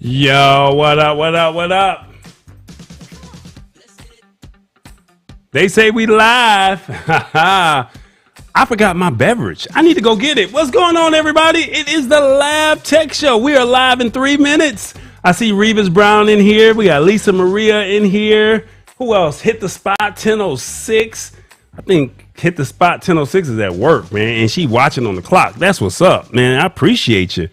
Yo, what up, what up, what up? They say we live. I forgot my beverage. I need to go get it. What's going on, everybody? It is the Live Tech Show. We are live in 3 minutes. I see Revis Brown in here. We got Lisa Maria in here. Who else? Hit the Spot 1006. I think Hit the Spot 1006 is at work, man, and she watching on the clock. That's what's up, man. I appreciate you.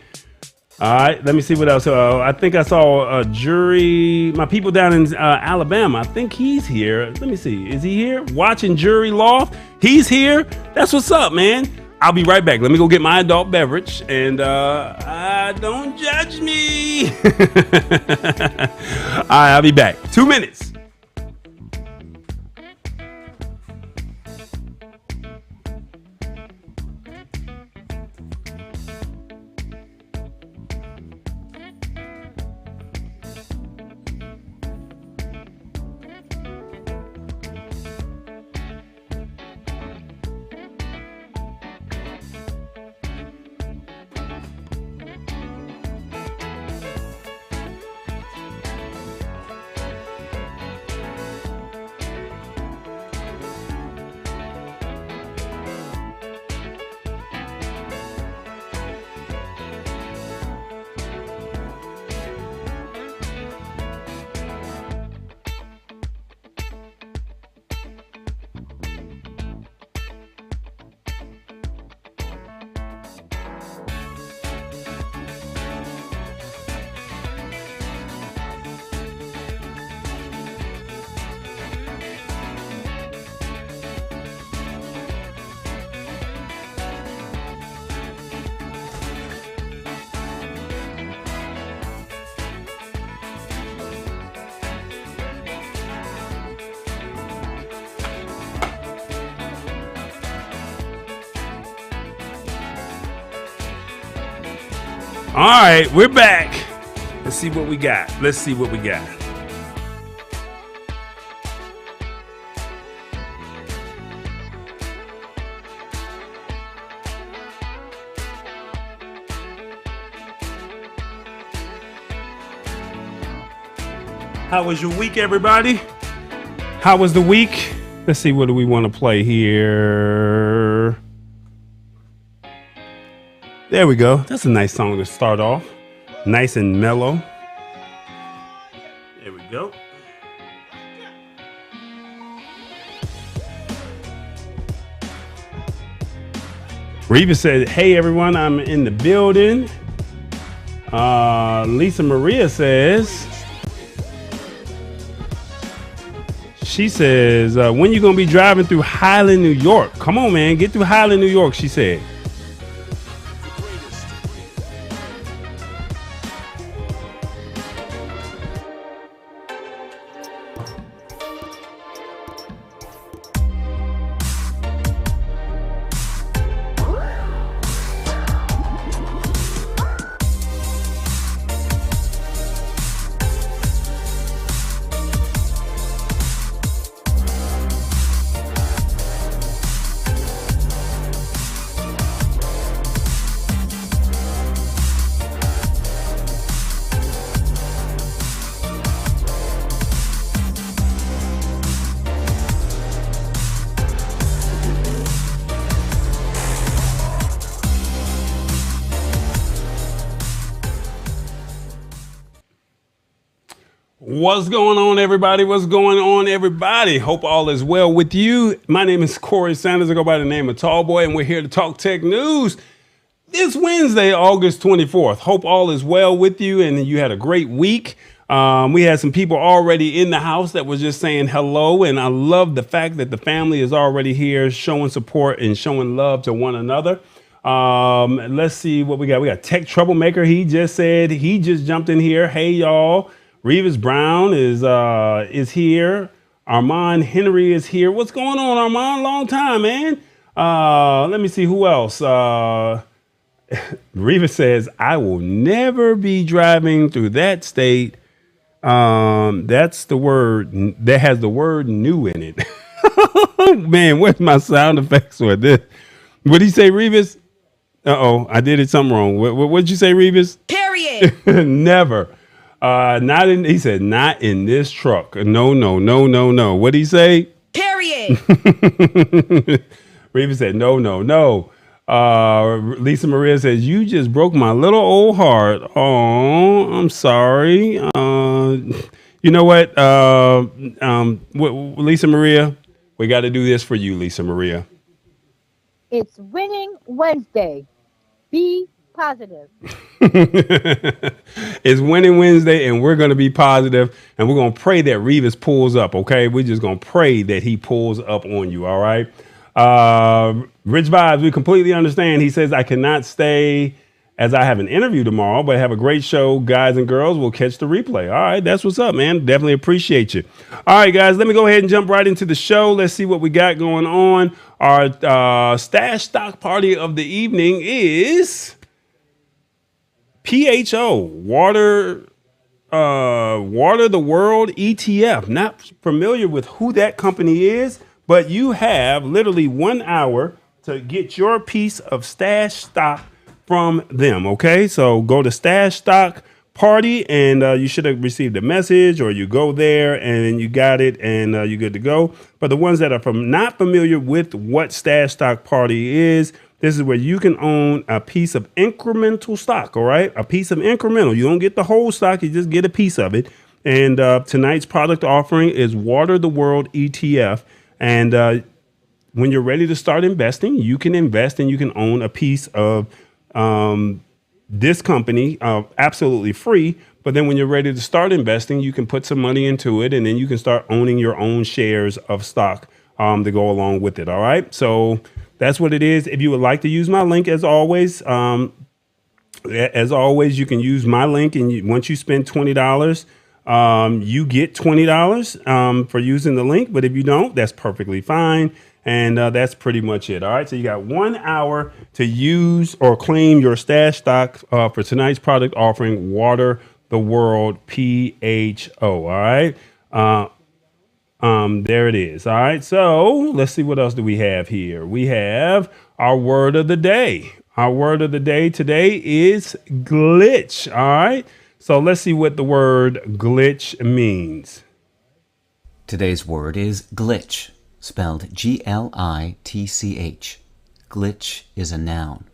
All right, let me see what else. I think I saw a Jury, my people down in Alabama. I think he's here. Let me see. Is he here? Watching Jury Loft. He's here. That's what's up, man. I'll be right back. Let me go get my adult beverage, and don't judge me. All right, I'll be back. 2 minutes. All right, we're back. Let's see what we got. How was your week, everybody? How was the week? Let's see, what do we want to play here? There we go. That's a nice song to start off. Nice and mellow. There we go. Reva said, hey, everyone, I'm in the building. Lisa Maria says, she says, when you going to be driving through Highland, New York? Come on, man. Get through Highland, New York, she said. What's going on, everybody? Hope all is well with you. My name is Corey Sanders. I go by the name of Tallboy, and we're here to talk tech news this Wednesday, August 24th. Hope all is well with you and you had a great week. We had some people already in the house that was just saying hello, and I love the fact that the family is already here showing support and showing love to one another. Let's see what we got. We got Tech Troublemaker. He just jumped in here. Hey, y'all. Revis Brown is here. Armand Henry is here. What's going on, Armand? Long time, man. Let me see who else. Revis says, I will never be driving through that state. That's the word that has the word new in it. Man, where's my sound effects for this? What did he say, Revis? I did it something wrong. What did you say, Revis? Period. Never. Not in. He said, not in this truck. No, no, no, no, no. What'd he say? Period. Raven said, no, no, no. Lisa Maria says, you just broke my little old heart. Oh, I'm sorry. You know what? Lisa Maria, we got to do this for you, Lisa Maria. It's Winning Wednesday. Be positive. It's Winning Wednesday, and we're going to be positive, and we're going to pray that Revis pulls up, okay? We're just going to pray that he pulls up on you, all right? Rich Vibes, we completely understand. He says, I cannot stay as I have an interview tomorrow, but have a great show, guys and girls. We'll catch the replay. All right, that's what's up, man. Definitely appreciate you. All right, guys, let me go ahead and jump right into the show. Let's see what we got going on. Our stash stock party of the evening is PHO, Water the World ETF. Not familiar with who that company is, but you have literally 1 hour to get your piece of stash stock from them. Okay, so go to Stash Stock Party, and you should have received a message, or you go there and you got it, and you're good to go. But the ones that are not familiar with what Stash Stock Party is, this is where you can own a piece of incremental stock. All right, a piece of incremental. You don't get the whole stock; you just get a piece of it. And tonight's product offering is Water the World ETF, and when you're ready to start investing, you can invest and you can own a piece of this company absolutely free. But then when you're ready to start investing, you can put some money into it, and then you can start owning your own shares of stock to go along with it. All right. So that's what it is. If you would like to use my link, as always, you can use my link. And once you spend $20, you get $20 for using the link. But if you don't, that's perfectly fine. And that's pretty much it. All right. So you got 1 hour to use or claim your stash stock for tonight's product offering, Water the World PHO. All right. There it is. All right. So let's see, what else do we have here? We have our word of the day. Our word of the day today is glitch. All right. So let's see what the word glitch means. Today's word is glitch, spelled Glitch. Glitch is a noun.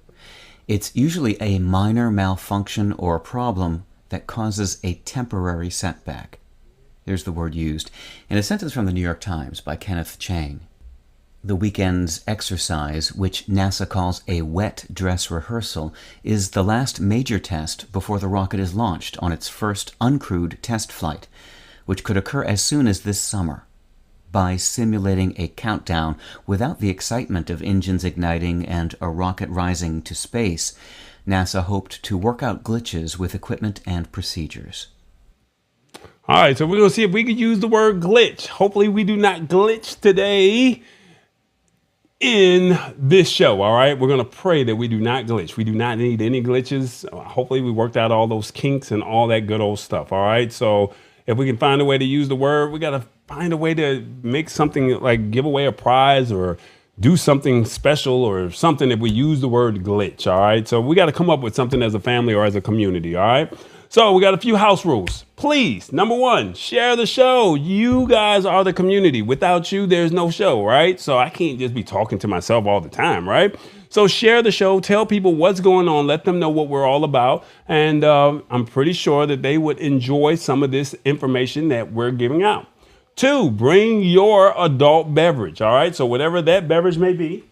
It's usually a minor malfunction or problem that causes a temporary setback. Here's the word used in a sentence from the New York Times by Kenneth Chang. The weekend's exercise, which NASA calls a wet dress rehearsal, is the last major test before the rocket is launched on its first uncrewed test flight, which could occur as soon as this summer. By simulating a countdown without the excitement of engines igniting and a rocket rising to space, NASA hoped to work out glitches with equipment and procedures. All right, so we're going to see if we could use the word glitch. Hopefully we do not glitch today in this show. All right, we're going to pray that we do not glitch. We do not need any glitches. Hopefully we worked out all those kinks and all that good old stuff. All right, so if we can find a way to use the word, we got to find a way to make something, like give away a prize or do something special or something if we use the word glitch. All right, so we got to come up with something as a family or as a community. All right, so we got a few house rules. Please, number one, share the show. You guys are the community. Without you, there's no show, right? So I can't just be talking to myself all the time, right? So share the show, tell people what's going on, let them know what we're all about. And I'm pretty sure that they would enjoy some of this information that we're giving out. 2, bring your adult beverage. All right. So whatever that beverage may be,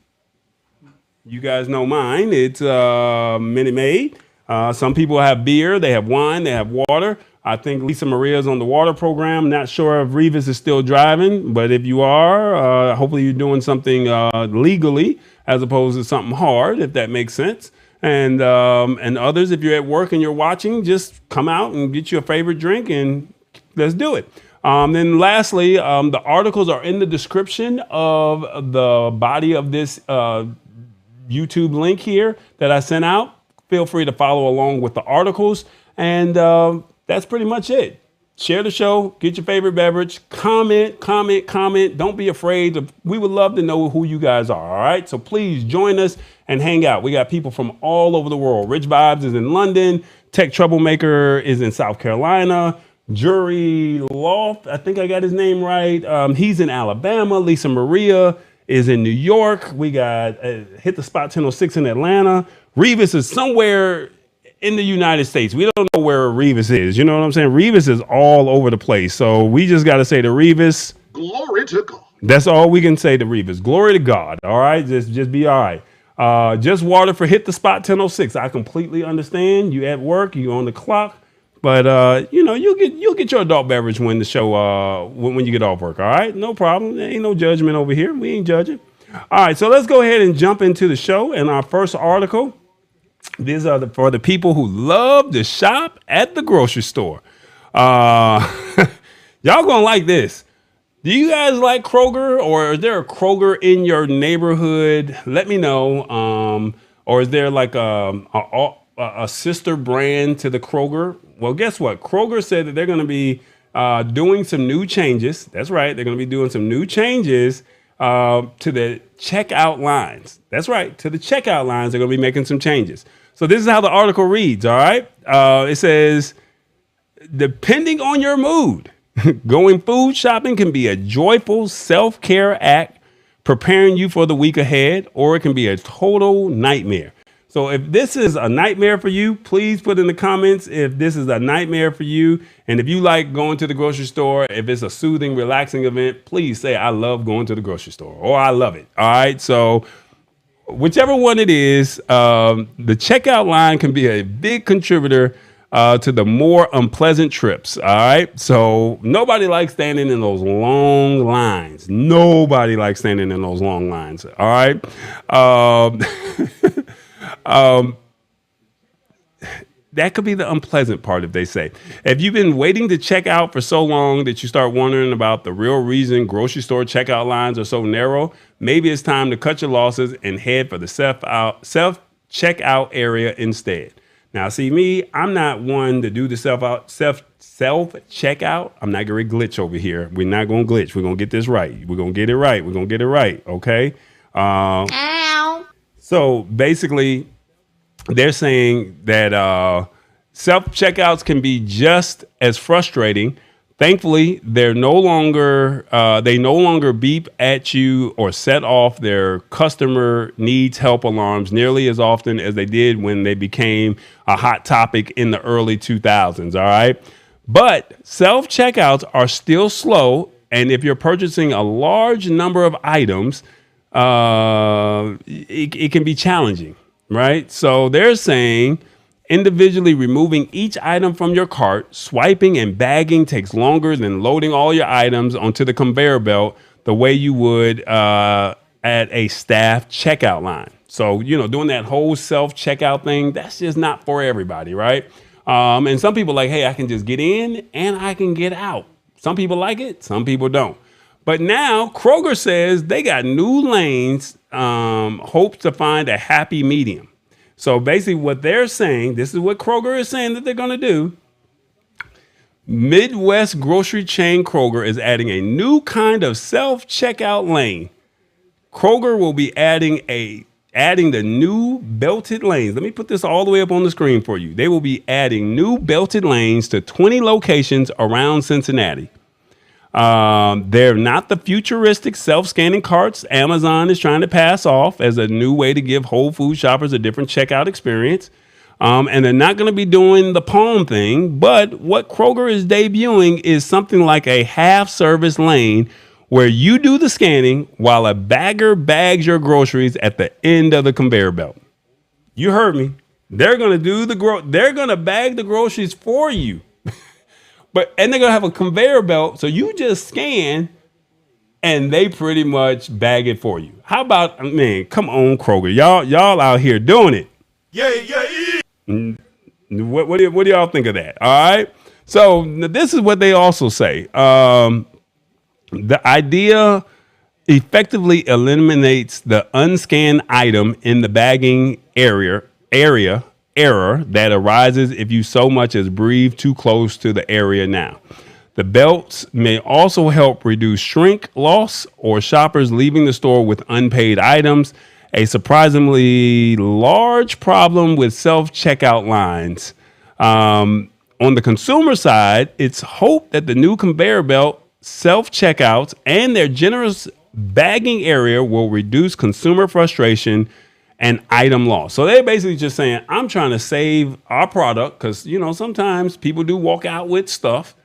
you guys know mine. It's Minute Maid. Some people have beer, they have wine, they have water. I think Lisa Maria's on the water program. Not sure if Revis is still driving, but if you are, hopefully you're doing something legally as opposed to something hard, if that makes sense. And others, if you're at work and you're watching, just come out and get you a favorite drink and let's do it. Then lastly, the articles are in the description of the body of this YouTube link here that I sent out. Feel free to follow along with the articles. And that's pretty much it. Share the show, get your favorite beverage, comment. Don't be afraid. We would love to know who you guys are. All right. So please join us and hang out. We got people from all over the world. Rich Vibes is in London. Tech Troublemaker is in South Carolina. Jury Loft, I think I got his name right. He's in Alabama. Lisa Maria is in New York. We got Hit the Spot 1006 in Atlanta. Revis is somewhere in the United States. We don't know where Revis is. You know what I'm saying? Revis is all over the place. So we just got to say to Revis, glory to God. That's all we can say to Revis. Glory to God. All right. Just be all right. Just water for Hit the Spot 1006. I completely understand. You at work, you on the clock, but you'll get your adult beverage when the show when you get off work. All right. No problem. There ain't no judgment over here. We ain't judging. All right. So let's go ahead and jump into the show. And our first article. These are for the people who love to shop at the grocery store. Y'all gonna like this. Do you guys like Kroger, or is there a Kroger in your neighborhood? Let me know. Or is there like a sister brand to the Kroger? Well, guess what? Kroger said that they're going to be doing some new changes. That's right. They're going to be doing some new changes to the checkout lines. That's right. To the checkout lines, they're going to be making some changes. So this is how the article reads, all right? It says, depending on your mood, going food shopping can be a joyful self-care act preparing you for the week ahead, or it can be a total nightmare. So if this is a nightmare for you, please put in the comments if this is a nightmare for you. And if you like going to the grocery store, if it's a soothing, relaxing event, please say, I love going to the grocery store, or I love it. All right. So whichever one it is, the checkout line can be a big contributor to the more unpleasant trips. All right. So nobody likes standing in those long lines. Nobody likes standing in those long lines. All right. That could be the unpleasant part, if they say. If you've been waiting to check out for so long that you start wondering about the real reason grocery store checkout lines are so narrow, maybe it's time to cut your losses and head for the self-checkout area instead. Now, see me, I'm not one to do the self-checkout. I'm not going to glitch over here. We're not going to glitch. We're going to get this right. We're going to get it right. We're going to get it right. Okay. Ow. So basically, they're saying that self-checkouts can be just as frustrating. Thankfully, they no longer beep at you or set off their customer needs help alarms nearly as often as they did when they became a hot topic in the early 2000s. All right. But self-checkouts are still slow. And if you're purchasing a large number of items, it can be challenging. Right. So they're saying individually removing each item from your cart, swiping and bagging takes longer than loading all your items onto the conveyor belt the way you would at a staff checkout line. So, doing that whole self-checkout thing, that's just not for everybody. Right. And some people like, hey, I can just get in and I can get out. Some people like it. Some people don't. But now Kroger says they got new lanes, hopes to find a happy medium. So basically what they're saying, this is what Kroger is saying that they're going to do. Midwest grocery chain Kroger is adding a new kind of self-checkout lane. Kroger will be adding the new belted lanes. Let me put this all the way up on the screen for you. They will be adding new belted lanes to 20 locations around Cincinnati. They're not the futuristic self-scanning carts Amazon is trying to pass off as a new way to give Whole Foods shoppers a different checkout experience. And they're not going to be doing the palm thing. But what Kroger is debuting is something like a half-service lane where you do the scanning while a bagger bags your groceries at the end of the conveyor belt. You heard me. They're going to they're going to bag the groceries for you. And they're going to have a conveyor belt, so you just scan, and they pretty much bag it for you. How about, man, come on, Kroger. Y'all out here doing it. Yeah. What do y'all think of that? All right? So this is what they also say. The idea effectively eliminates the unscanned item in the bagging area error that arises if you so much as breathe too close to the area now. The belts may also help reduce shrink loss or shoppers leaving the store with unpaid items, a surprisingly large problem with self-checkout lines. On the consumer side, it's hoped that the new conveyor belt, self-checkouts, and their generous bagging area will reduce consumer frustration and item loss. So they're basically just saying, I'm trying to save our product because, sometimes people do walk out with stuff.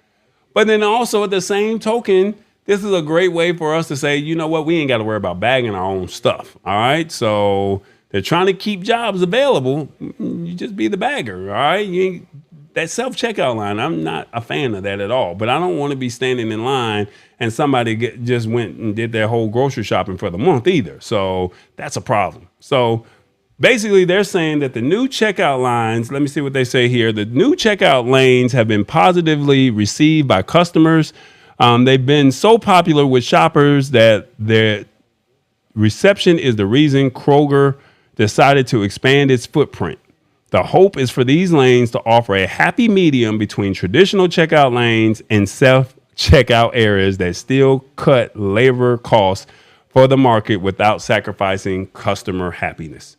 But then also at the same token, this is a great way for us to say, you know what, we ain't got to worry about bagging our own stuff. All right. So they're trying to keep jobs available. You just be the bagger. All right. That self-checkout line, I'm not a fan of that at all. But I don't want to be standing in line and somebody just went and did their whole grocery shopping for the month either. So that's a problem. So basically, they're saying that the new checkout lines, let me see what they say here. The new checkout lanes have been positively received by customers. They've been so popular with shoppers that their reception is the reason Kroger decided to expand its footprint. The hope is for these lanes to offer a happy medium between traditional checkout lanes and self-checkout areas that still cut labor costs for the market without sacrificing customer happiness.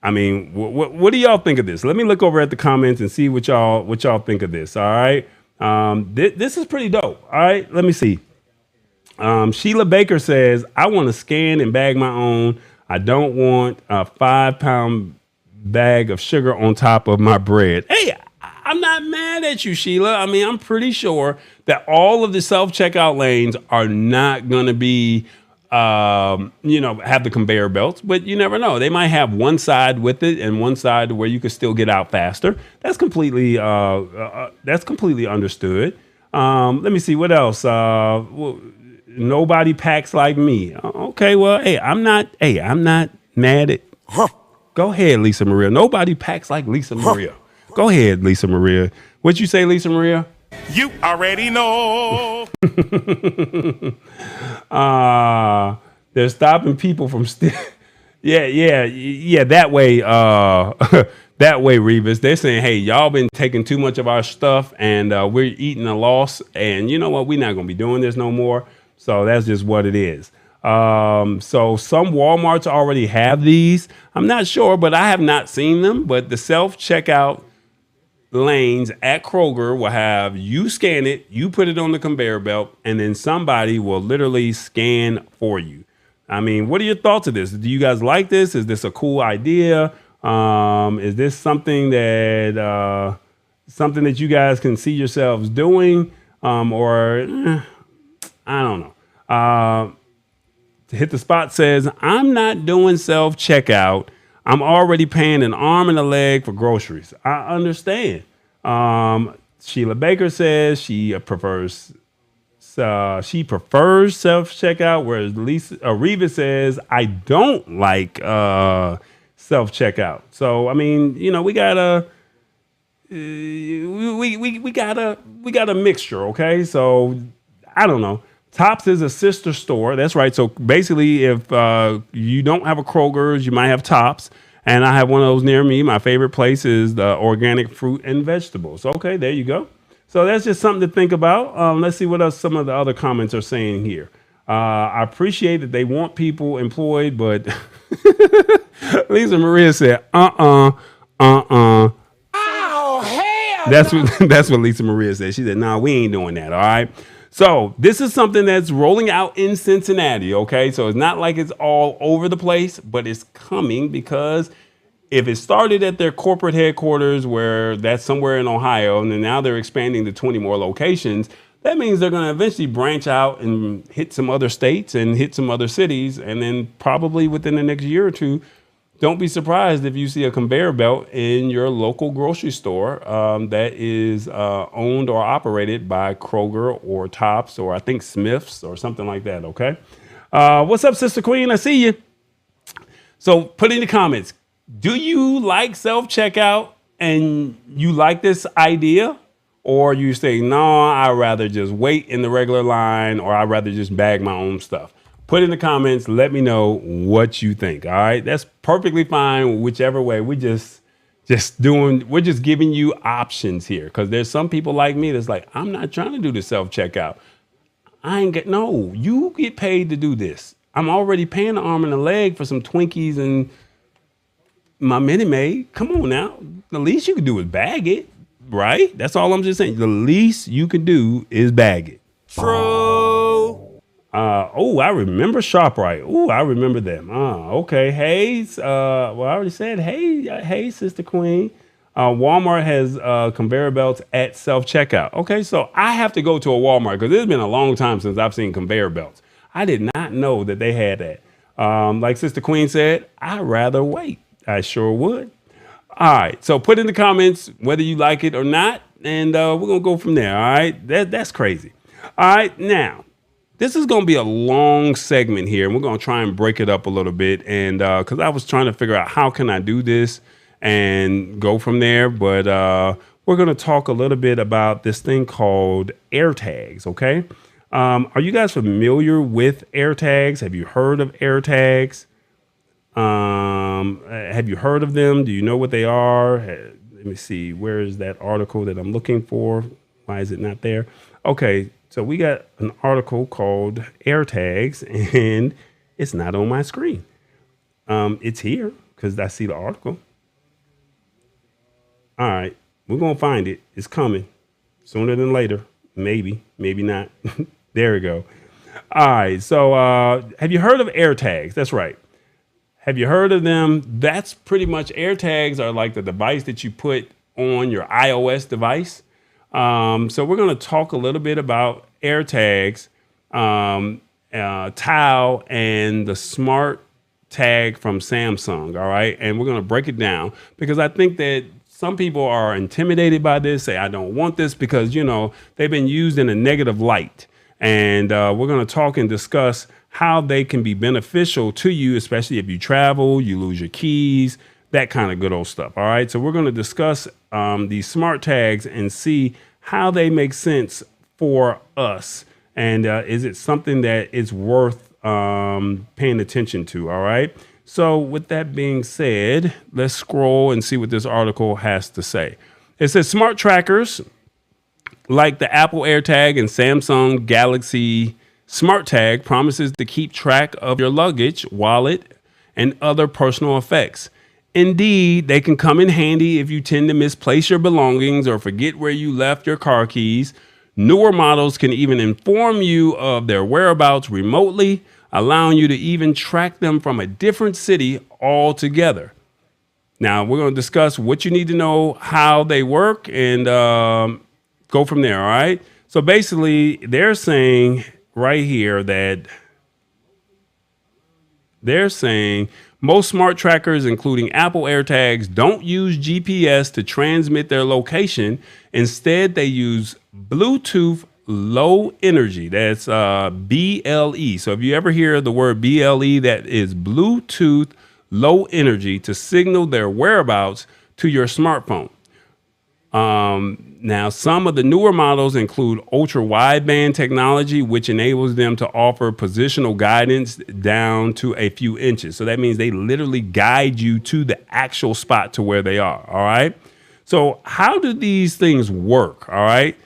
I mean, what do y'all think of this? Let me look over at the comments and see what y'all think of this. All right. This is pretty dope. All right. Let me see. Sheila Baker says, I want to scan and bag my own. I don't want a 5-pound bag of sugar on top of my bread. Hey, I'm not mad at you, Sheila. I mean, I'm pretty sure that all of the self-checkout lanes are not going to be, have the conveyor belts, but you never know. They might have one side with it and one side where you can still get out faster. That's completely understood. Let me see what else. Nobody packs like me. Okay, well, hey, I'm not mad at. Go ahead, Lisa Maria. Nobody packs like Lisa Maria. Go ahead, Lisa Maria. What you say, Lisa Maria? You already know. They're stopping people from Yeah. That way, that way, Revis. They're saying, hey, y'all been taking too much of our stuff and we're eating a loss. And you know what? We're not going to be doing this no more. So that's just what it is. So some Walmarts already have these. I'm not sure, but I have not seen them. But the self-checkout lanes at Kroger will have you scan it, you put it on the conveyor belt, and then somebody will literally scan for you. I mean, what are your thoughts of this? Do you guys like this? Is this a cool idea? Is this something that you guys can see yourselves doing? I don't know. Hit the Spot says, I'm not doing self-checkout. I'm already paying an arm and a leg for groceries. I understand. Sheila Baker says she prefers self-checkout, whereas Reva says, I don't like self-checkout. So, I mean, we got a mixture, okay? So, I don't know. Tops is a sister store. That's right. So basically, if you don't have a Kroger's, you might have Tops. And I have one of those near me. My favorite place is the organic fruit and vegetables. Okay, there you go. So that's just something to think about. Let's see what else some of the other comments are saying here. I appreciate that they want people employed, but Lisa Maria said, Oh, hell! That's what Lisa Maria said. She said, nah, we ain't doing that, all right? So this is something that's rolling out in Cincinnati, okay? So it's not like it's all over the place, but it's coming because if it started at their corporate headquarters where that's somewhere in Ohio, and then now they're expanding to 20 more locations, that means they're going to eventually branch out and hit some other states and hit some other cities. And then probably within the next year or two, don't be surprised if you see a conveyor belt in your local grocery store that is owned or operated by Kroger or Tops or I think Smith's or something like that, okay? What's up, Sister Queen? I see you. So put in the comments, do you like self-checkout and you like this idea? Or you say, no, I'd rather just wait in the regular line or I'd rather just bag my own stuff. Put in the comments. Let me know what you think. All right. That's perfectly fine. Whichever way. We're just giving you options here. Because there's some people like me that's like, I'm not trying to do the self-checkout. No, you get paid to do this. I'm already paying the arm and the leg for some Twinkies and my Minute Maid. Come on now. The least you can do is bag it. right? That's all I'm just saying. The least you can do is bag it. True. I remember ShopRite. Oh, I remember them. Okay. Hey, I already said, hey, Sister Queen. Walmart has conveyor belts at self-checkout. Okay, so I have to go to a Walmart because it's been a long time since I've seen conveyor belts. I did not know that they had that. Like Sister Queen said, I'd rather wait. I sure would. All right, so put in the comments whether you like it or not, and we're going to go from there, all right? That's crazy. All right, now, this is going to be a long segment here, and we're going to try and break it up a little bit, and because I was trying to figure out how can I do this and go from there, but we're going to talk a little bit about this thing called Airtags, okay? Are you guys familiar with Airtags? Have you heard of Airtags? Have you heard of them? Do you know what they are? Let me see. Where is that article that I'm looking for? Why is it not there? Okay, so we got an article called Airtags, and it's not on my screen. It's here because I see the article. All right, we're going to find it. It's coming sooner than later. Maybe, maybe not. There we go. All right, so have you heard of Airtags? That's right. Have you heard of them? That's pretty much Airtags are like the device that you put on your iOS device. So we're going to talk a little bit about Airtags, Tile, and the smart tag from Samsung. All right. And we're going to break it down because I think that some people are intimidated by this, say, I don't want this because, they've been used in a negative light. And we're going to talk and discuss how they can be beneficial to you, especially if you travel, you lose your keys, that kind of good old stuff. All right. So we're going to discuss these smart tags and see how they make sense for us. And is it something that is worth paying attention to? All right. So with that being said, let's scroll and see what this article has to say. It says smart trackers like the Apple AirTag and Samsung Galaxy Smart Tag promises to keep track of your luggage, wallet, and other personal effects. Indeed, they can come in handy if you tend to misplace your belongings or forget where you left your car keys. Newer models can even inform you of their whereabouts remotely, allowing you to even track them from a different city altogether. Now, we're going to discuss what you need to know, how they work, and go from there, all right? So basically, they're saying right here that most smart trackers, including Apple AirTags, don't use GPS to transmit their location. Instead, they use Bluetooth Low Energy. That's BLE. So if you ever hear the word BLE, that is Bluetooth Low Energy to signal their whereabouts to your smartphone. Now, some of the newer models include ultra wideband technology, which enables them to offer positional guidance down to a few inches. So that means they literally guide you to the actual spot to where they are. All right. So how do these things work? All right.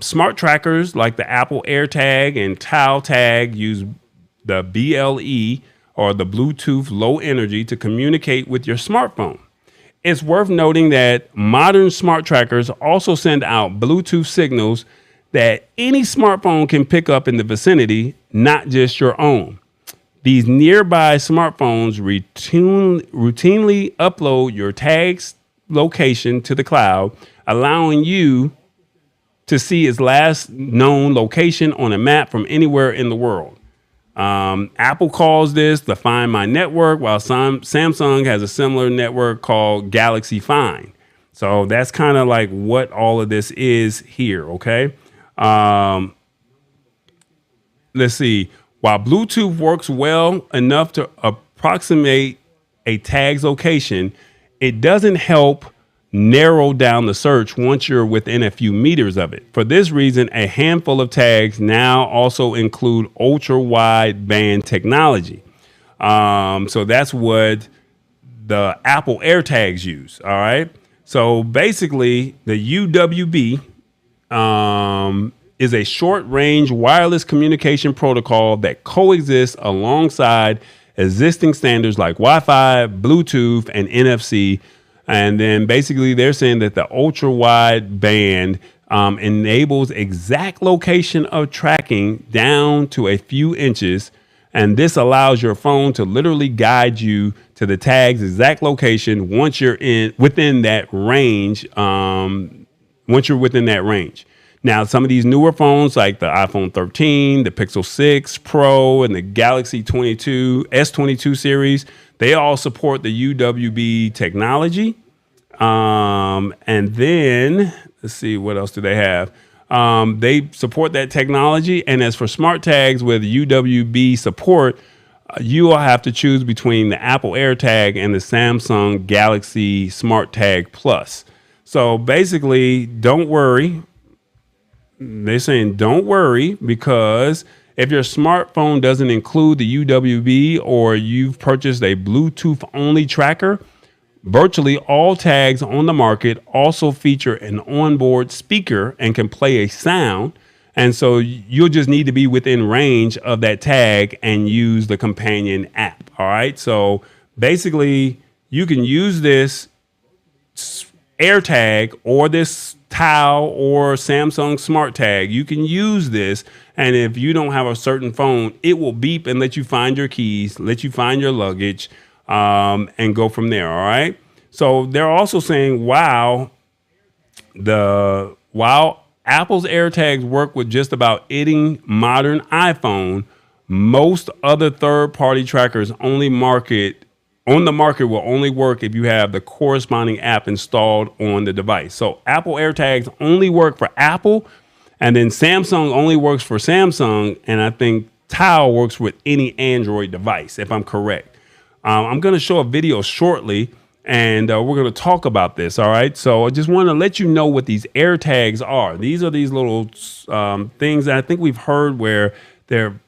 Smart trackers like the Apple AirTag and Tile Tag use the BLE or the Bluetooth Low Energy to communicate with your smartphone. It's worth noting that modern smart trackers also send out Bluetooth signals that any smartphone can pick up in the vicinity, not just your own. These nearby smartphones routinely upload your tag's location to the cloud, allowing you to see its last known location on a map from anywhere in the world. Apple calls this the Find My network, while Samsung has a similar network called Galaxy Find. So that's kind of like what all of this is here, okay? Let's see. While Bluetooth works well enough to approximate a tag's location, it doesn't help narrow down the search once you're within a few meters of it. For this reason, a handful of tags now also include ultra wide band technology. So that's what the Apple AirTags use. All right. So basically, the UWB is a short range wireless communication protocol that coexists alongside existing standards like Wi-Fi, Bluetooth, and NFC. And then basically they're saying that the ultra wide band enables exact location of tracking down to a few inches. And this allows your phone to literally guide you to the tag's exact location once you're within that range. Once you're within that range. Now, some of these newer phones like the iPhone 13, the Pixel 6 Pro, and the Galaxy S22 series, they all support the UWB technology. And then, let's see, what else do they have? They support that technology. And as for smart tags with UWB support, you will have to choose between the Apple AirTag and the Samsung Galaxy Smart Tag Plus. So basically, don't worry. They're saying don't worry, because if your smartphone doesn't include the UWB or you've purchased a Bluetooth only tracker, virtually all tags on the market also feature an onboard speaker and can play a sound. And so you'll just need to be within range of that tag and use the companion app. All right. So basically, you can use this AirTag or this Tile or Samsung Smart Tag. You can use this, and if you don't have a certain phone, it will beep and let you find your keys, let you find your luggage, and go from there. All right. So they're also saying, while Apple's AirTags work with just about any modern iPhone, most other third-party trackers on the market will only work if you have the corresponding app installed on the device. So Apple AirTags only work for Apple, and then Samsung only works for Samsung, and I think Tile works with any Android device, if I'm correct. I'm going to show a video shortly, and we're going to talk about this, all right? So I just want to let you know what these AirTags are. These are these little things that I think we've heard where they're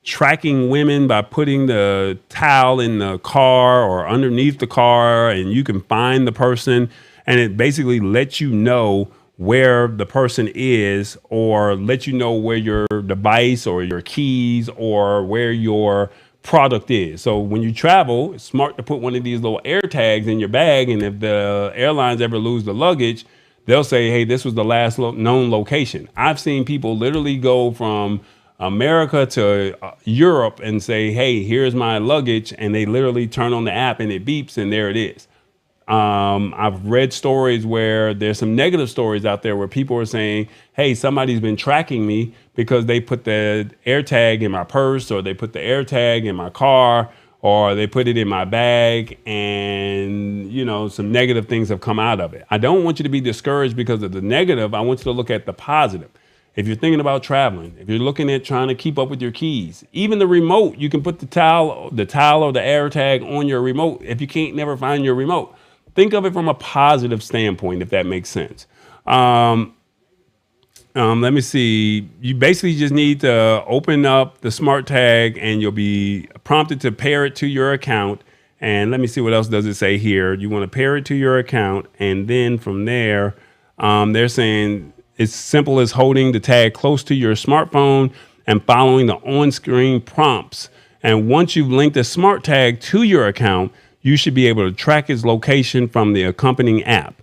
tracking women by putting the towel in the car or underneath the car, and you can find the person, and it basically lets you know where the person is, or let you know where your device or your keys or where your product is. So when you travel, it's smart to put one of these little AirTags in your bag, and if the airlines ever lose the luggage, they'll say, hey, this was the last known location. I've seen people literally go from America to Europe and say, hey, here's my luggage. And they literally turn on the app and it beeps and there it is. I've read stories where there's some negative stories out there where people are saying, hey, somebody's been tracking me because they put the AirTag in my purse, or they put the AirTag in my car, or they put it in my bag, and, you know, some negative things have come out of it. I don't want you to be discouraged because of the negative. I want you to look at the positive. If you're thinking about traveling, if you're looking at trying to keep up with your keys, even the remote, you can put the towel or the AirTag on your remote if you can't never find your remote. Think of it from a positive standpoint, if that makes sense. Let me see. You basically just need to open up the smart tag and you'll be prompted to pair it to your account. And let me see what else does it say here. You want to pair it to your account. And then from there, they're saying it's simple as holding the tag close to your smartphone and following the on-screen prompts. And once you've linked the smart tag to your account, you should be able to track its location from the accompanying app.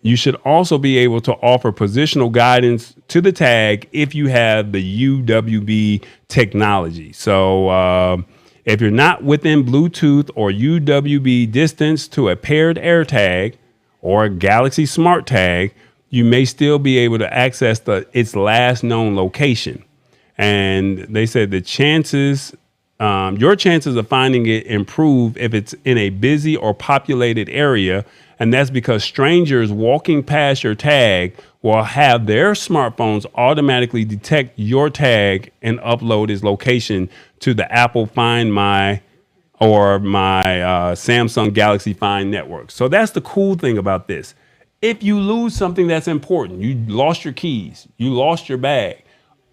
You should also be able to offer positional guidance to the tag if you have the UWB technology. So if you're not within Bluetooth or UWB distance to a paired AirTag or a Galaxy Smart Tag, you may still be able to access its last known location. And they said the chances, your chances of finding it improve if it's in a busy or populated area. And that's because strangers walking past your tag will have their smartphones automatically detect your tag and upload its location to the Apple Find My or my Samsung Galaxy Find network. So that's the cool thing about this. If you lose something that's important, you lost your keys, you lost your bag,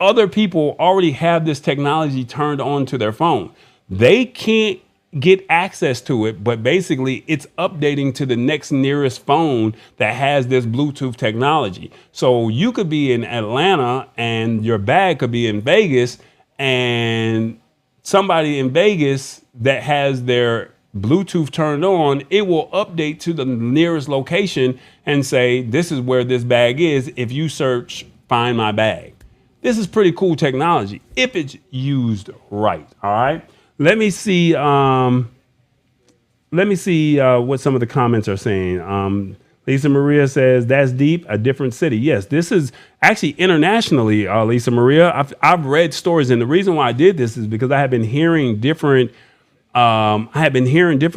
other people already have this technology turned on to their phone. They can't get access to it, but basically it's updating to the next nearest phone that has this Bluetooth technology. So you could be in Atlanta and your bag could be in Vegas, and somebody in Vegas that has their Bluetooth turned on, it will update to the nearest location and say, this is where this bag is if you search Find My Bag. This is pretty cool technology if it's used right. All right. Let me see what some of the comments are saying. Lisa Maria says, that's deep, a different city. Yes, this is actually internationally, Lisa Maria. I've read stories, and the reason why I did this is because I have been hearing different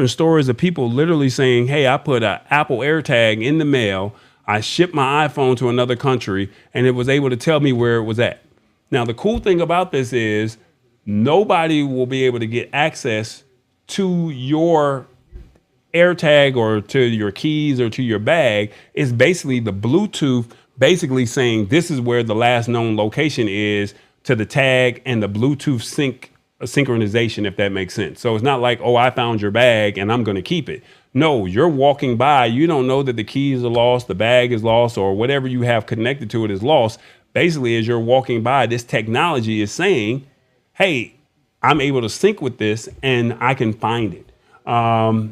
stories of people literally saying, hey, I put an Apple AirTag in the mail. I shipped my iPhone to another country, and it was able to tell me where it was at. Now, the cool thing about this is nobody will be able to get access to your AirTag or to your keys or to your bag. It's basically the Bluetooth basically saying this is where the last known location is to the tag and the Bluetooth synchronization, if that makes sense. So it's not like, oh, I found your bag and I'm going to keep it. No, you're walking by. You don't know that the keys are lost, the bag is lost, or whatever you have connected to it is lost. Basically, as you're walking by, this technology is saying, hey, I'm able to sync with this and I can find it.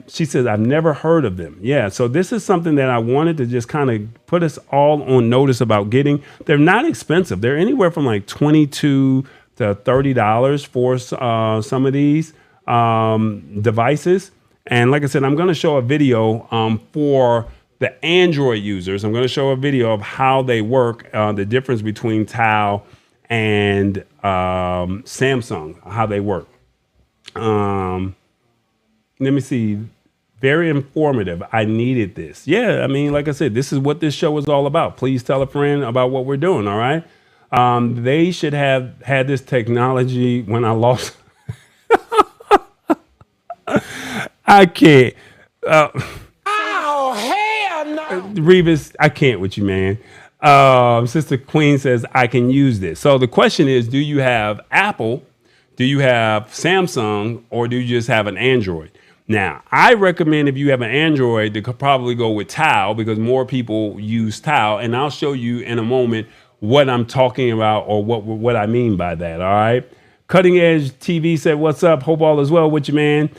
She says, I've never heard of them. Yeah. So this is something that I wanted to just kind of put us all on notice about getting. They're not expensive. They're anywhere from like $22 to $30 for some of these devices. And like I said, I'm going to show a video for the Android users. I'm going to show a video of how they work, the difference between Tao and Samsung, how they work. Let me see. Very informative. I needed this. Yeah, I mean, like I said, this is what this show is all about. Please tell a friend about what we're doing, all right? They should have had this technology when I lost. I can't. Oh, hell no. Revis, I can't with you, man. Sister Queen says, I can use this. So the question is, do you have Apple? Do you have Samsung? Or do you just have an Android? Now, I recommend if you have an Android to probably go with Tao because more people use Tao. And I'll show you in a moment what I'm talking about or what I mean by that. All right. Cutting Edge TV said, what's up? Hope all is well with you, man.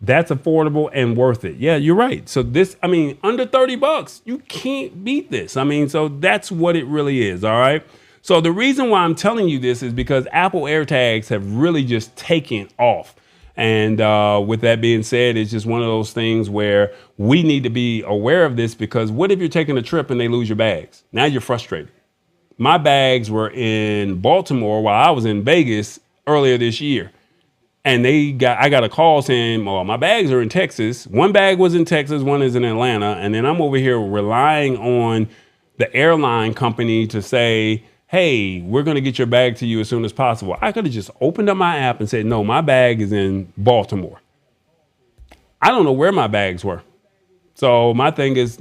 That's affordable and worth it. Yeah, you're right. So this, I mean, under $30, you can't beat this. I mean, so that's what it really is. All right. So the reason why I'm telling you this is because Apple AirTags have really just taken off. And with that being said, it's just one of those things where we need to be aware of this because what if you're taking a trip and they lose your bags? Now you're frustrated. My bags were in Baltimore while I was in Vegas earlier this year. And I got a call saying, well, my bags are in Texas. One bag was in Texas, one is in Atlanta. And then I'm over here relying on the airline company to say, hey, we're going to get your bag to you as soon as possible. I could have just opened up my app and said, no, my bag is in Baltimore. I don't know where my bags were. So my thing is,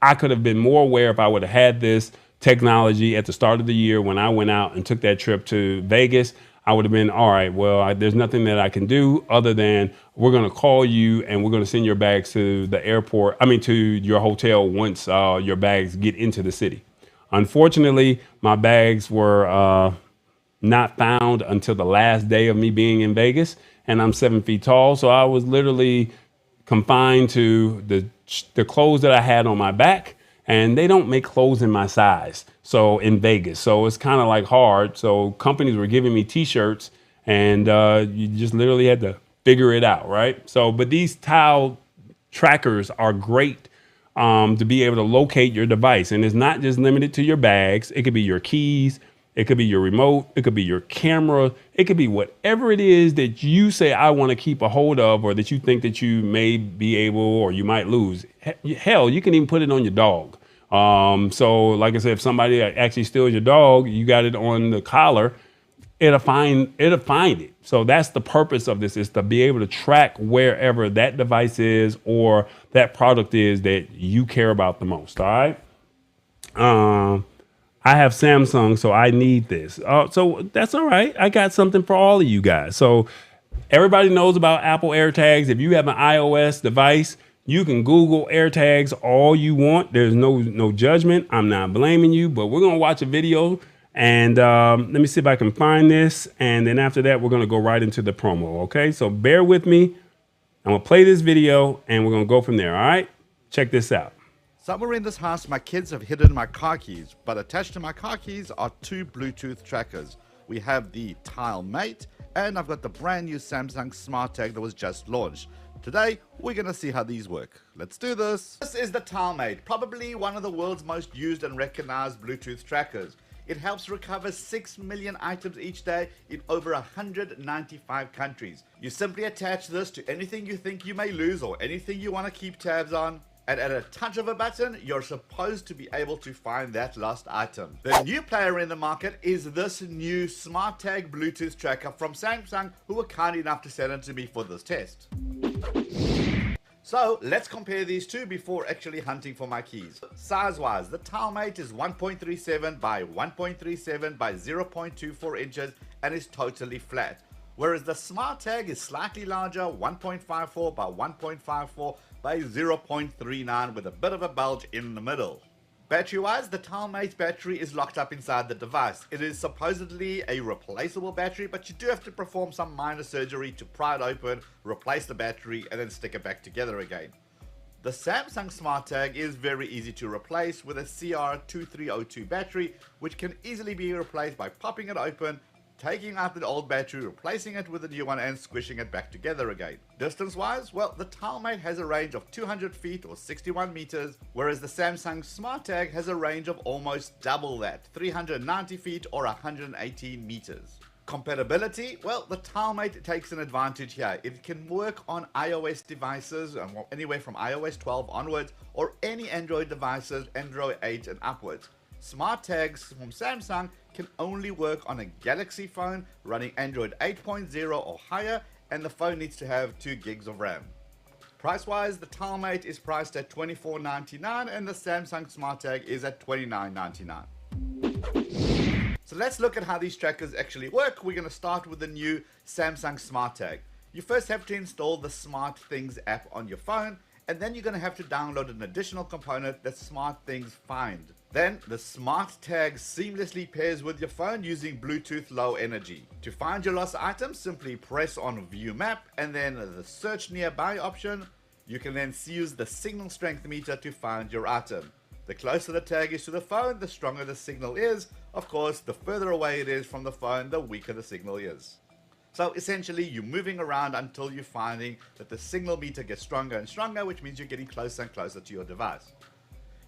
I could have been more aware if I would have had this technology at the start of the year when I went out and took that trip to Vegas. I would have been, all right, well, there's nothing that I can do other than we're going to call you and we're going to send your bags to the airport. To your hotel once your bags get into the city. Unfortunately, my bags were not found until the last day of me being in Vegas, and I'm 7 feet tall. So I was literally confined to the clothes that I had on my back, and they don't make clothes in my size. So in Vegas, so it's kind of like hard. So companies were giving me T-shirts, and you just literally had to figure it out, right? So, but these towel trackers are great. To be able to locate your device. And it's not just limited to your bags. It could be your keys. It could be your remote. It could be your camera. It could be whatever it is that you say, I want to keep a hold of, or that you think that you may be able, or you might lose. Hell, you can even put it on your dog. So like I said, if somebody actually steals your dog, you got it on the collar, it'll find it. So that's the purpose of this, is to be able to track wherever that device is or that product is that you care about the most. All right. I have Samsung, so I need this. So that's all right. I got something for all of you guys. So everybody knows about Apple AirTags. If you have an iOS device, you can Google AirTags all you want. There's no judgment. I'm not blaming you, but we're going to watch a video And let me see if I can find this. And then after that, we're going to go right into the promo. Okay, so bear with me. I'm going to play this video and we're going to go from there. All right, check this out. Somewhere in this house, my kids have hidden my car keys, but attached to my car keys are two Bluetooth trackers. We have the Tile Mate, and I've got the brand new Samsung Smart Tag that was just launched. Today, we're going to see how these work. Let's do this. This is the Tile Mate, probably one of the world's most used and recognized Bluetooth trackers. It helps recover 6 million items each day in over 195 countries. You simply attach this to anything you think you may lose or anything you want to keep tabs on. And at a touch of a button, you're supposed to be able to find that lost item. The new player in the market is this new Smart Tag Bluetooth tracker from Samsung, who were kind enough to send it to me for this test. So let's compare these two before actually hunting for my keys. Size-wise, the Tile Mate is 1.37 by 1.37 by 0.24 inches and is totally flat. Whereas the Smart Tag is slightly larger, 1.54 by 1.54 by 0.39 with a bit of a bulge in the middle. Battery-wise, the Tile Mate's battery is locked up inside the device. It is supposedly a replaceable battery, but you do have to perform some minor surgery to pry it open, replace the battery, and then stick it back together again. The Samsung Smart Tag is very easy to replace with a CR2302 battery, which can easily be replaced by popping it open, taking out the old battery, replacing it with a new one, and squishing it back together again. Distance-wise, well, the Tile Mate has a range of 200 feet or 61 meters, whereas the Samsung Smart Tag has a range of almost double that, 390 feet or 118 meters. Compatibility, well, the Tile Mate takes an advantage here. It can work on iOS devices, anywhere from iOS 12 onwards, or any Android devices, Android 8 and upwards. Smart Tags from Samsung can only work on a Galaxy phone running Android 8.0 or higher, and the phone needs to have 2 gigs of RAM. Price-wise, the Tile Mate is priced at $24.99 and the Samsung Smart Tag is at $29.99. So let's look at how these trackers actually work. We're going to start with the new Samsung Smart Tag. You first have to install the Smart Things app on your phone, and then you're going to have to download an additional component that Smart Things Find. Then the Smart Tag seamlessly pairs with your phone using Bluetooth Low Energy. To find your lost item, simply press on View Map and then the Search Nearby option. You can then use the signal strength meter to find your item. The closer the tag is to the phone, the stronger the signal is. Of course, the further away it is from the phone, the weaker the signal is. So essentially, you're moving around until you're finding that the signal meter gets stronger and stronger, which means you're getting closer and closer to your device.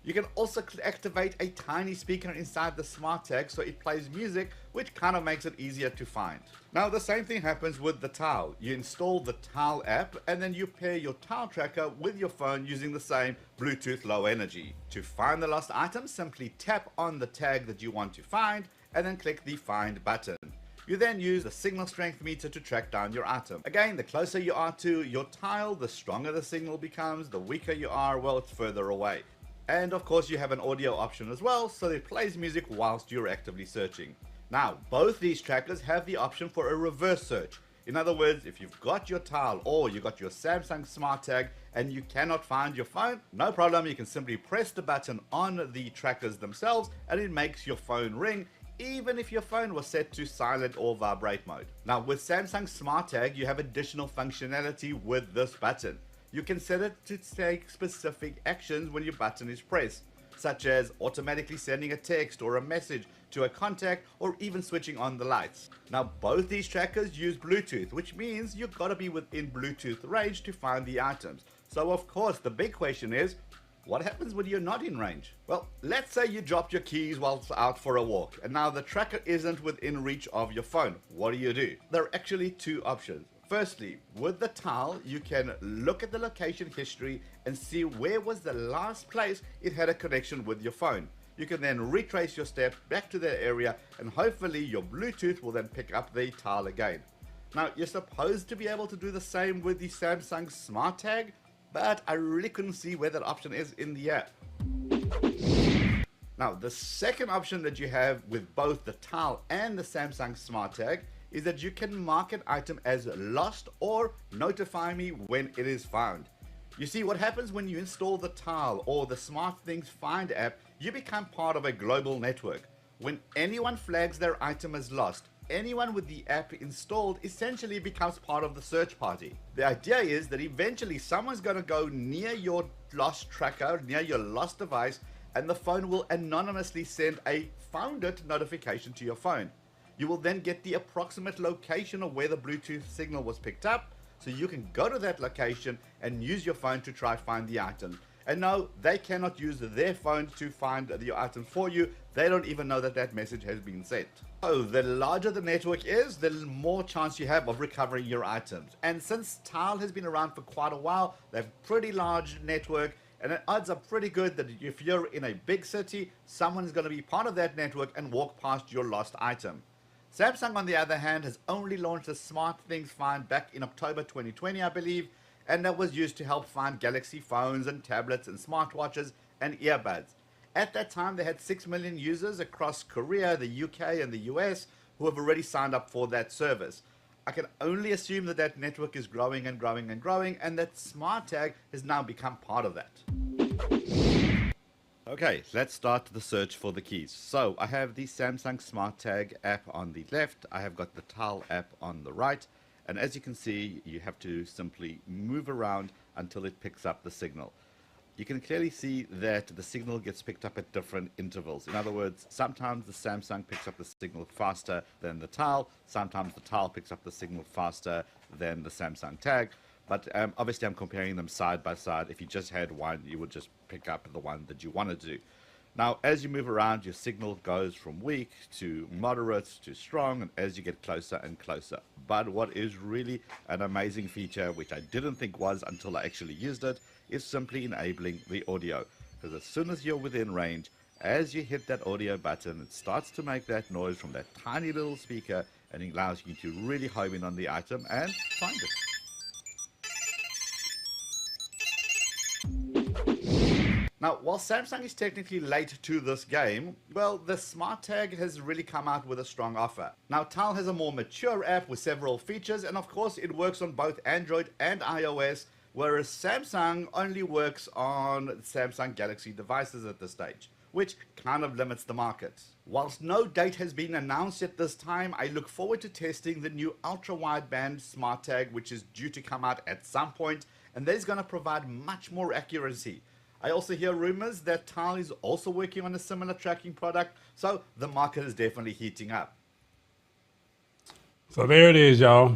You can also activate a tiny speaker inside the Smart Tag so it plays music, which kind of makes it easier to find. Now the same thing happens with the Tile. You install the Tile app and then you pair your Tile tracker with your phone using the same Bluetooth Low Energy. To find the lost item, simply tap on the tag that you want to find and then click the Find button. You then use the signal strength meter to track down your item. Again, the closer you are to your Tile, the stronger the signal becomes. The weaker you are, well, it's further away. And of course you have an audio option as well, so it plays music whilst you're actively searching. Now, both these trackers have the option for a reverse search. In other words, if you've got your Tile or you got your Samsung Smart Tag and you cannot find your phone, no problem, you can simply press the button on the trackers themselves and it makes your phone ring, even if your phone was set to silent or vibrate mode. Now with Samsung Smart Tag, you have additional functionality with this button. You can set it to take specific actions when your button is pressed, such as automatically sending a text or a message to a contact or even switching on the lights. Now both these trackers use Bluetooth, which means you've got to be within Bluetooth range to find the items. So of course the big question is, what happens when you're not in range? Well, let's say you dropped your keys whilst out for a walk and now the tracker isn't within reach of your phone. What do? There are actually two options. Firstly, with the Tile, you can look at the location history and see where was the last place it had a connection with your phone. You can then retrace your steps back to that area and hopefully your Bluetooth will then pick up the Tile again. Now, you're supposed to be able to do the same with the Samsung Smart Tag, but I really couldn't see where that option is in the app. Now, the second option that you have with both the Tile and the Samsung Smart Tag is that you can mark an item as lost or notify me when it is found. You see, what happens when you install the Tile or the Smart Things Find app, you become part of a global network. When anyone flags their item as lost, anyone with the app installed essentially becomes part of the search party. The idea is that eventually someone's going to go near your lost tracker, near your lost device, and the phone will anonymously send a found it notification to your phone. You will then get the approximate location of where the Bluetooth signal was picked up, so you can go to that location and use your phone to try find the item. And no, they cannot use their phone to find your item for you. They don't even know that that message has been sent. So the larger the network is, the more chance you have of recovering your items. And since Tile has been around for quite a while, they have a pretty large network, and it odds are pretty good that if you're in a big city, someone is going to be part of that network and walk past your lost item. Samsung, on the other hand, has only launched the Smart Things Find back in October 2020, I believe, and that was used to help find Galaxy phones and tablets and smartwatches and earbuds. At that time, they had 6 million users across Korea, the UK, and the US who have already signed up for that service. I can only assume that that network is growing and growing and growing, and that SmartTag has now become part of that. Okay, let's start the search for the keys. So I have the Samsung SmartTag app on the left. I have got the Tile app on the right. And as you can see, you have to simply move around until it picks up the signal. You can clearly see that the signal gets picked up at different intervals. In other words, sometimes the Samsung picks up the signal faster than the Tile. Sometimes the Tile picks up the signal faster than the Samsung Tag. But obviously I'm comparing them side by side. If you just had one, you would just pick up the one that you wanted to. Now, as you move around, your signal goes from weak to moderate to strong, and as you get closer and closer. But what is really an amazing feature, which I didn't think was until I actually used it, is simply enabling the audio. Because as soon as you're within range, as you hit that audio button, it starts to make that noise from that tiny little speaker, and it allows you to really home in on the item and find it. Now, while Samsung is technically late to this game, well, the SmartTag has really come out with a strong offer. Now, Tile has a more mature app with several features, and of course, it works on both Android and iOS, whereas Samsung only works on Samsung Galaxy devices at this stage, which kind of limits the market. Whilst no date has been announced at this time, I look forward to testing the new ultra-wideband SmartTag, which is due to come out at some point, and that is going to provide much more accuracy. I also hear rumors that Tile is also working on a similar tracking product, so the market is definitely heating up. So there it is, y'all.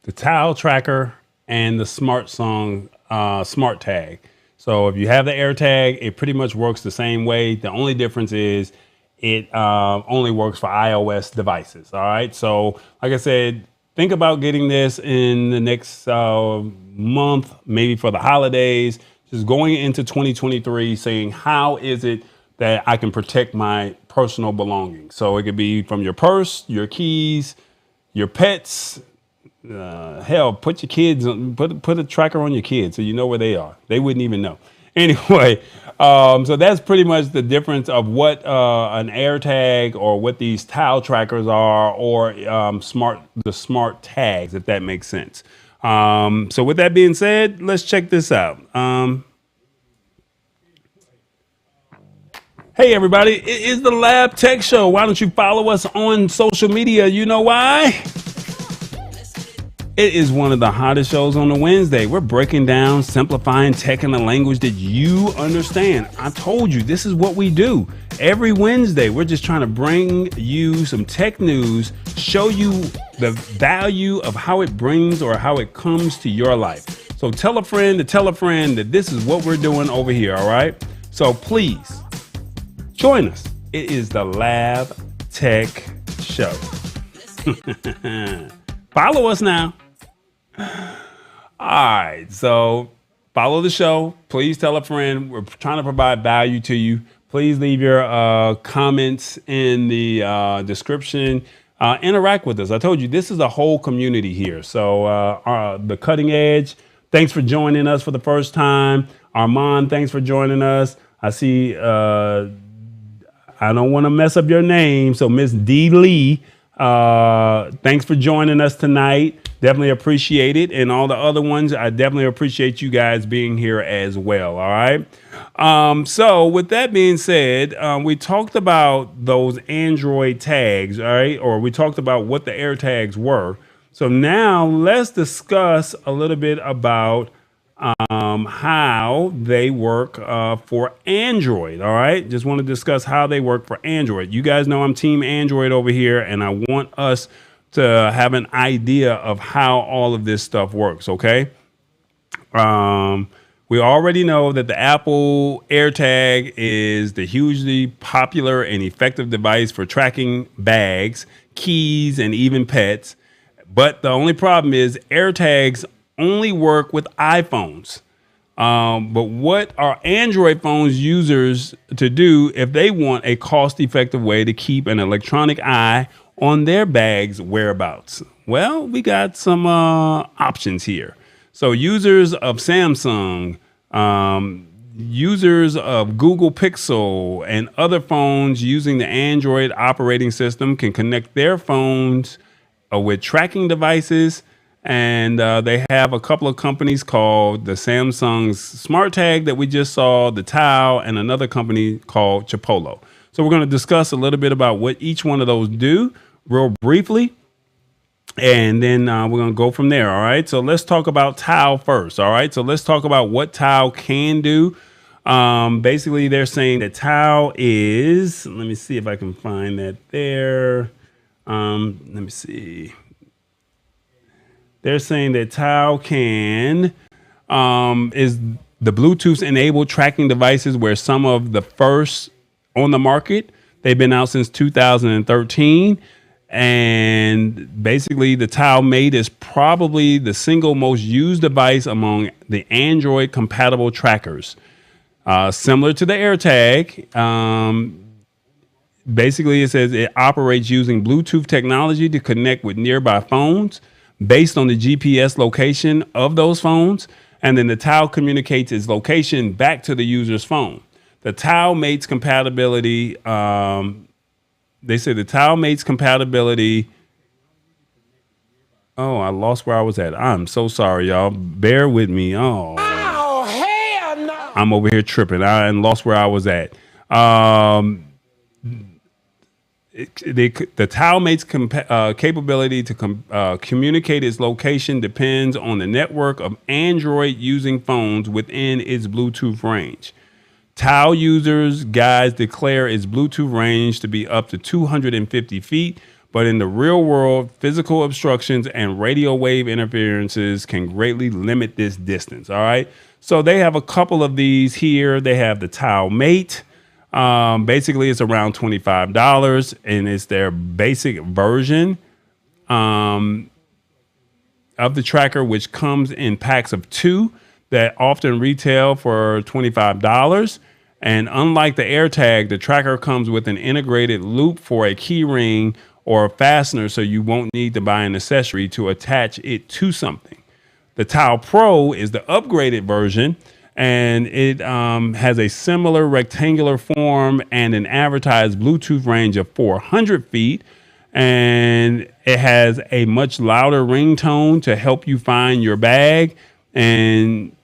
The Tile tracker and the Smart Tag. So if you have the AirTag, it pretty much works the same way. The only difference is it only works for iOS devices. All right. So like I said, think about getting this in the next month, maybe for the holidays. Just going into 2023, saying, how is it that I can protect my personal belongings? So it could be from your purse, your keys, your pets. Hell, put your kids on, put a tracker on your kids so you know where they are. They wouldn't even know. Anyway, so that's pretty much the difference of what an AirTag or what these Tile trackers are, or the smart tags, if that makes sense. So with that being said, let's check this out. Hey everybody, it is the Lab Tech Show. Why don't you follow us on social media? You know why? It is one of the hottest shows on a Wednesday. We're breaking down, simplifying tech in a language that you understand. I told you, this is what we do. Every Wednesday, we're just trying to bring you some tech news, show you the value of how it brings or how it comes to your life. So tell a friend that this is what we're doing over here, all right? So please, join us. It is the Lab Tech Show. Follow us now. All right, so follow the show. Please tell a friend. We're trying to provide value to you. Please leave your comments in the description. Interact with us. I told you, this is a whole community here. So the Cutting Edge, thanks for joining us for the first time. Armand, thanks for joining us. I see, I don't want to mess up your name. So Miss D. Lee, thanks for joining us tonight. Definitely appreciate it. And all the other ones, I definitely appreciate you guys being here as well. All right. So with that being said, we talked about those Android tags, all right, or we talked about what the Airtags were. So now let's discuss a little bit about how they work for Android. All right. Just want to discuss how they work for Android. You guys know I'm team Android over here, and I want us to have an idea of how all of this stuff works. Okay. We already know that the Apple AirTag is the hugely popular and effective device for tracking bags, keys, and even pets. But the only problem is AirTags only work with iPhones. But what are Android phones users to do if they want a cost-effective way to keep an electronic eye on their bag's whereabouts? Well, we got some options here. So users of Samsung, users of Google Pixel, and other phones using the Android operating system can connect their phones with tracking devices. And they have a couple of companies called the Samsung's Smart Tag that we just saw, the Tao, and another company called Chipolo. So we're going to discuss a little bit about what each one of those do real briefly. And then we're going to go from there. All right. So let's talk about Tao first. All right. So let's talk about what Tao can do. Basically, they're saying that Tao is, let me see if I can find that there. Let me see. They're saying that Tao can is the Bluetooth enabled tracking devices where some of the first on the market. They've been out since 2013. And basically, the Tao Mate is probably the single most used device among the Android compatible trackers. Similar to the AirTag, basically, it says it operates using Bluetooth technology to connect with nearby phones based on the GPS location of those phones. And then the Tao communicates its location back to the user's phone. The Tao Mate's compatibility, they say the Tao Mate's compatibility. Oh, I lost where I was at. I'm so sorry, y'all. Bear with me. Oh, hell no. I'm over here tripping. I lost where I was at. The Tao Mate's capability to communicate its location depends on the network of Android using phones within its Bluetooth range. Tao users guides declare its Bluetooth range to be up to 250 feet, but in the real world, physical obstructions and radio wave interferences can greatly limit this distance. All right. So they have a couple of these here. They have the Tao Mate. Basically, it's around $25, and it's their basic version of the tracker, which comes in packs of 2 that often retail for $25. And unlike the AirTag, the tracker comes with an integrated loop for a key ring or a fastener, so you won't need to buy an accessory to attach it to something. The Tao Pro is the upgraded version, and it has a similar rectangular form and an advertised Bluetooth range of 400 feet. And it has a much louder ringtone to help you find your bag. And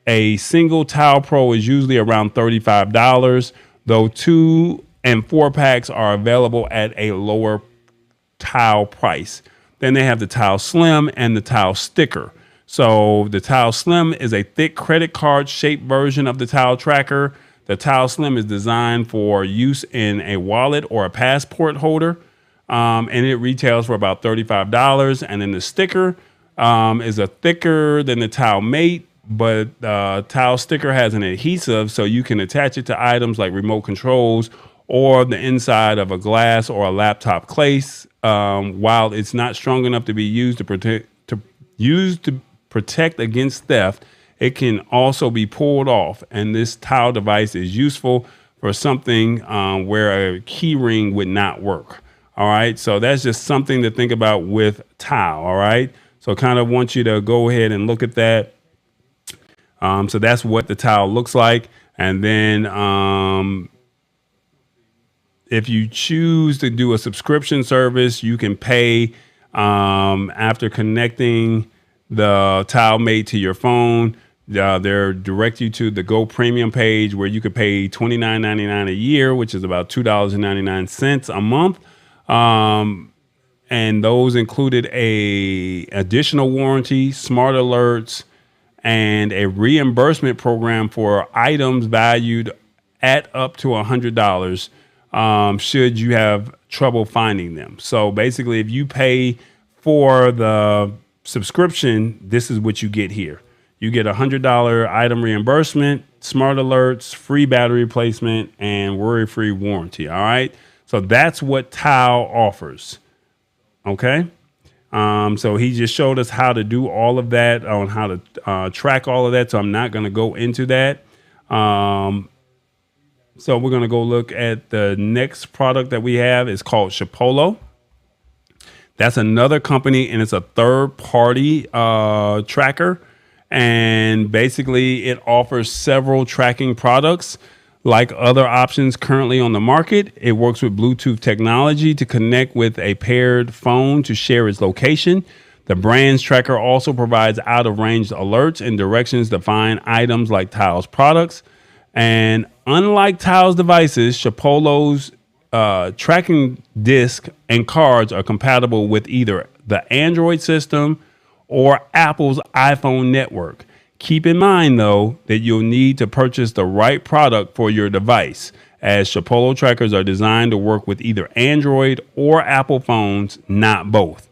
a single Tao Pro is usually around $35, though 2 and 4 packs are available at a lower Tao price. Then they have the Tao Slim and the Tao Sticker. So the Tao Slim is a thick credit card shaped version of the Tao tracker. The Tao Slim is designed for use in a wallet or a passport holder, and it retails for about $35. And then the sticker is a thicker than the Tao Mate, but Tao Sticker has an adhesive, so you can attach it to items like remote controls or the inside of a glass or a laptop case. While it's not strong enough to be used to protect against theft, it can also be pulled off, and this Tao device is useful for something where a key ring would not work. All right, so that's just something to think about with Tao. All right, so kind of want you to go ahead and look at that. So that's what the Tao looks like, and then if you choose to do a subscription service, you can pay After connecting the TileMate to your phone, they'll direct you to the Go Premium page where you could pay $29.99 a year, which is about $2.99 a month. And those included a additional warranty, smart alerts, and a reimbursement program for items valued at up to $100 should you have trouble finding them. So basically, if you pay for the subscription, this is what you get here. You get a $100 item reimbursement, smart alerts, free battery replacement, and worry-free warranty. All right. So that's what Tile offers. Okay. So he just showed us how to do all of that, on how to track all of that. So I'm not going to go into that. So we're going to go look at the next product that we have. It's called Chipolo. That's another company, and it's a third-party tracker. And basically, it offers several tracking products. Like other options currently on the market, it works with Bluetooth technology to connect with a paired phone to share its location. The brand's tracker also provides out-of-range alerts and directions to find items like Tile's products. And unlike Tile's devices, Chipolo's tracking disc and cards are compatible with either the Android system or Apple's iPhone network. Keep in mind, though, that you'll need to purchase the right product for your device, as Chipolo trackers are designed to work with either Android or Apple phones, not both.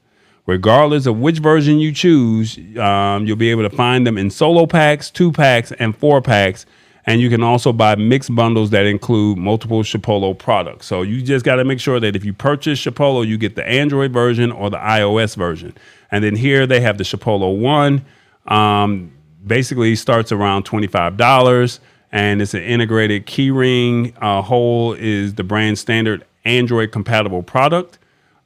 Regardless of which version you choose, you'll be able to find them in solo packs, 2-packs, and 4-packs. And you can also buy mixed bundles that include multiple Chipolo products. So you just got to make sure that if you purchase Chipolo, you get the Android version or the iOS version. And then here they have the Chipolo One. Basically starts around $25, and it's an integrated keyring. Hole is the brand standard Android compatible product.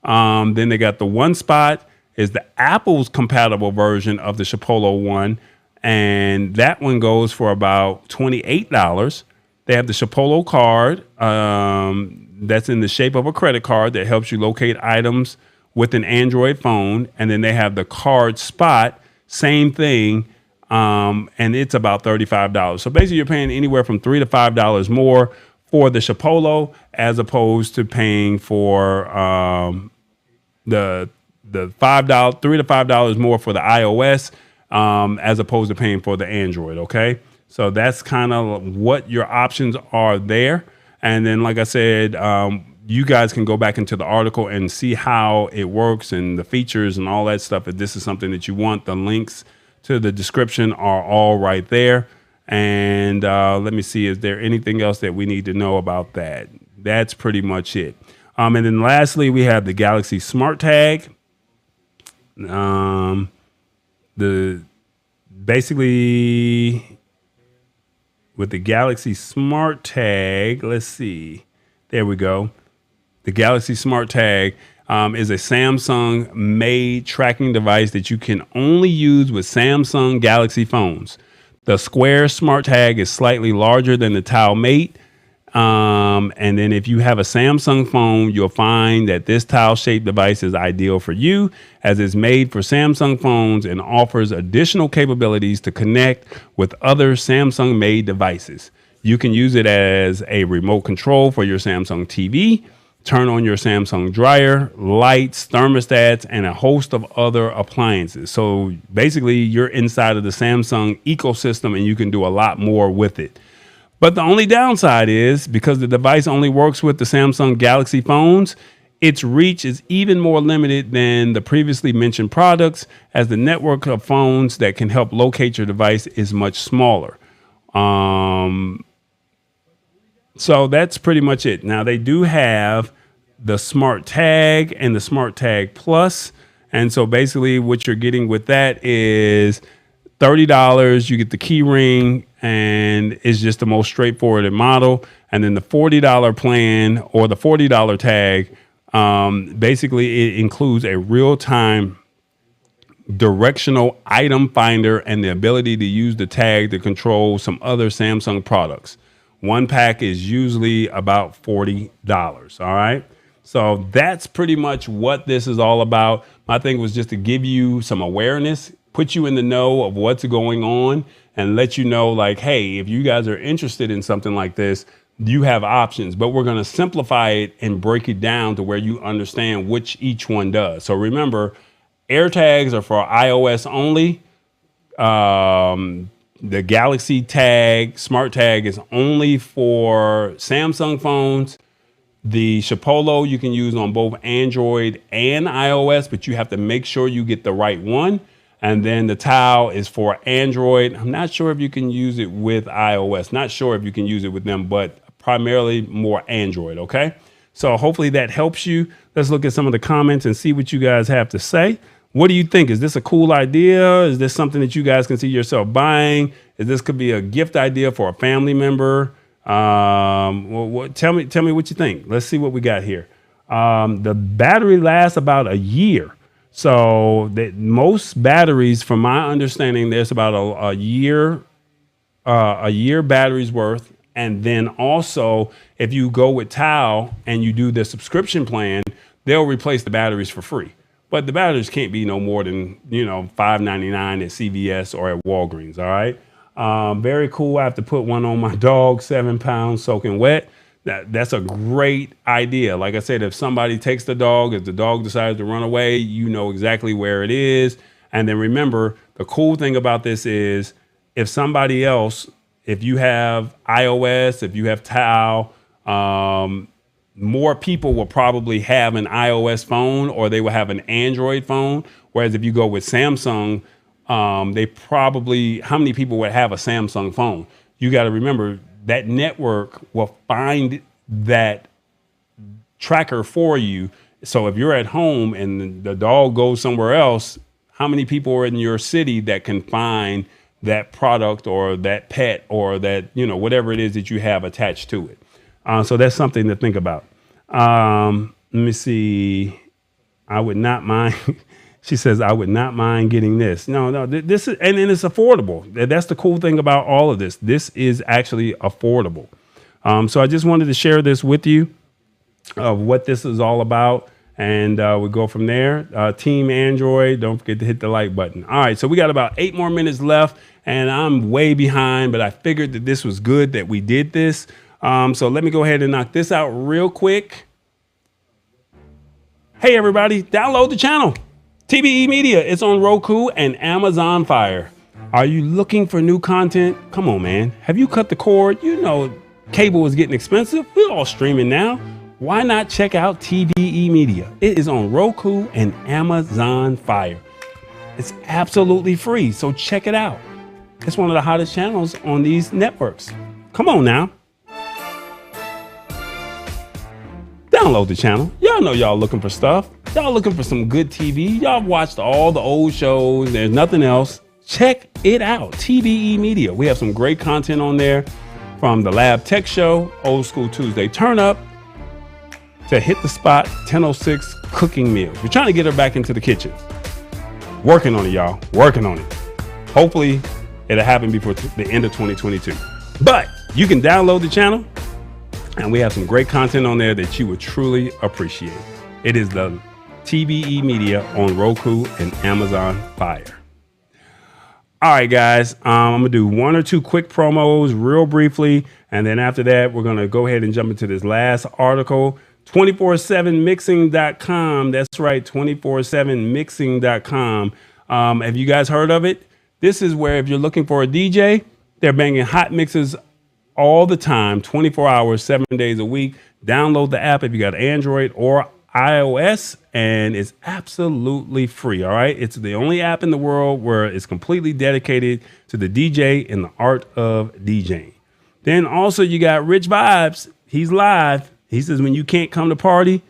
Then they got the One Spot is the Apple's compatible version of the Chipolo One, and that one goes for about $28. They have the Chipolo card that's in the shape of a credit card that helps you locate items with an Android phone, and then they have the Card Spot, same thing. And it's about $35. So basically you're paying anywhere from $3 to $5 more for the Chipolo as opposed to paying for the $3 to $5 more for the iOS as opposed to paying for the Android. Okay. So that's kind of what your options are there. And then, like I said, you guys can go back into the article and see how it works and the features and all that stuff. If this is something that you want, the links to the description are all right there. And let me see, is there anything else that we need to know about that? That's pretty much it. And then lastly, we have the Galaxy Smart Tag. Basically with the Galaxy Smart Tag, let's see. There we go. The Galaxy Smart Tag is a Samsung-made tracking device that you can only use with Samsung Galaxy phones. The square Smart Tag is slightly larger than the TileMate. And then if you have a Samsung phone, you'll find that this tile-shaped device is ideal for you, as it's made for Samsung phones and offers additional capabilities to connect with other Samsung-made devices. You can use it as a remote control for your Samsung TV, turn on your Samsung dryer, lights, thermostats, and a host of other appliances. So basically, you're inside of the Samsung ecosystem and you can do a lot more with it. But the only downside is, because the device only works with the Samsung Galaxy phones, its reach is even more limited than the previously mentioned products, as the network of phones that can help locate your device is much smaller. So that's pretty much it. Now, they do have the Smart Tag and the Smart Tag Plus. And so basically what you're getting with that is $30. You get the key ring, and it's just the most straightforward model. And then the $40 plan, or the $40 tag, basically it includes a real-time directional item finder and the ability to use the tag to control some other Samsung products. One pack is usually about $40. All right. So that's pretty much what this is all about. My thing was just to give you some awareness, put you in the know of what's going on, and let you know, like, hey, if you guys are interested in something like this, you have options, but we're going to simplify it and break it down to where you understand which each one does. So remember, Airtags are for iOS only. The Galaxy Tag, Smart Tag is only for Samsung phones. The Chipolo you can use on both Android and iOS, but you have to make sure you get the right one. And then the Tile is for Android. I'm not sure if you can use it with iOS. Not sure if you can use it with them, but primarily more Android, okay? So hopefully that helps you. Let's look at some of the comments and see what you guys have to say. What do you think? Is this a cool idea? Is this something that you guys can see yourself buying? Is this could be a gift idea for a family member? Tell me what you think. Let's see what we got here. The battery lasts about a year. So most batteries, from my understanding, there's about a year battery's worth. And then also, if you go with Tile and you do the subscription plan, they'll replace the batteries for free. But the batteries can't be no more than, $5.99 at CVS or at Walgreens. All right. Very cool. I have to put one on my dog, 7 pounds soaking wet. That's a great idea. Like I said, if somebody takes the dog, if the dog decides to run away, you know exactly where it is. And then remember, the cool thing about this is if somebody else, if you have iOS, if you have Tile, more people will probably have an iOS phone or they will have an Android phone. Whereas if you go with Samsung, how many people would have a Samsung phone? You got to remember that network will find that tracker for you. So if you're at home and the dog goes somewhere else, how many people are in your city that can find that product or that pet or that, whatever it is that you have attached to it? So that's something to think about. Let me see. I would not mind. She says, I would not mind getting this. No, this is, and it's affordable. That's the cool thing about all of this. This is actually affordable. So I just wanted to share this with you of what this is all about. And we go from there. Team Android, don't forget to hit the like button. All right, so we got about 8 more minutes left, and I'm way behind, but I figured that this was good that we did this. So let me go ahead and knock this out real quick. Hey, everybody, download the channel. TBE Media, it's on Roku and Amazon Fire. Are you looking for new content? Come on, man. Have you cut the cord? Cable is getting expensive. We're all streaming now. Why not check out TBE Media? It is on Roku and Amazon Fire. It's absolutely free, so check it out. It's one of the hottest channels on these networks. Come on now. Download the channel. Y'all know y'all looking for stuff. Y'all looking for some good TV. Y'all watched all the old shows. There's nothing else. Check it out. TBE Media. We have some great content on there, from the Lab Tech Show, Old School Tuesday Turn Up, to Hit the Spot 1006 Cooking Meals. We're trying to get her back into the kitchen. Working on it, y'all. Working on it. Hopefully, it'll happen before the end of 2022. But you can download the channel, and we have some great content on there that you would truly appreciate. It is the TBE Media on Roku and Amazon Fire. All right, guys, I'm going to do 1 or 2 quick promos real briefly. And then after that, we're going to go ahead and jump into this last article. 247mixing.com. That's right, 247mixing.com. Have you guys heard of it? This is where if you're looking for a DJ, they're banging hot mixes all the time, 24 hours, 7 days a week. Download the app if you got Android or iOS, and it's absolutely free. All right. It's the only app in the world where it's completely dedicated to the DJ and the art of DJing. Then also you got Rich Vibes. He's live. He says, when you can't come to party,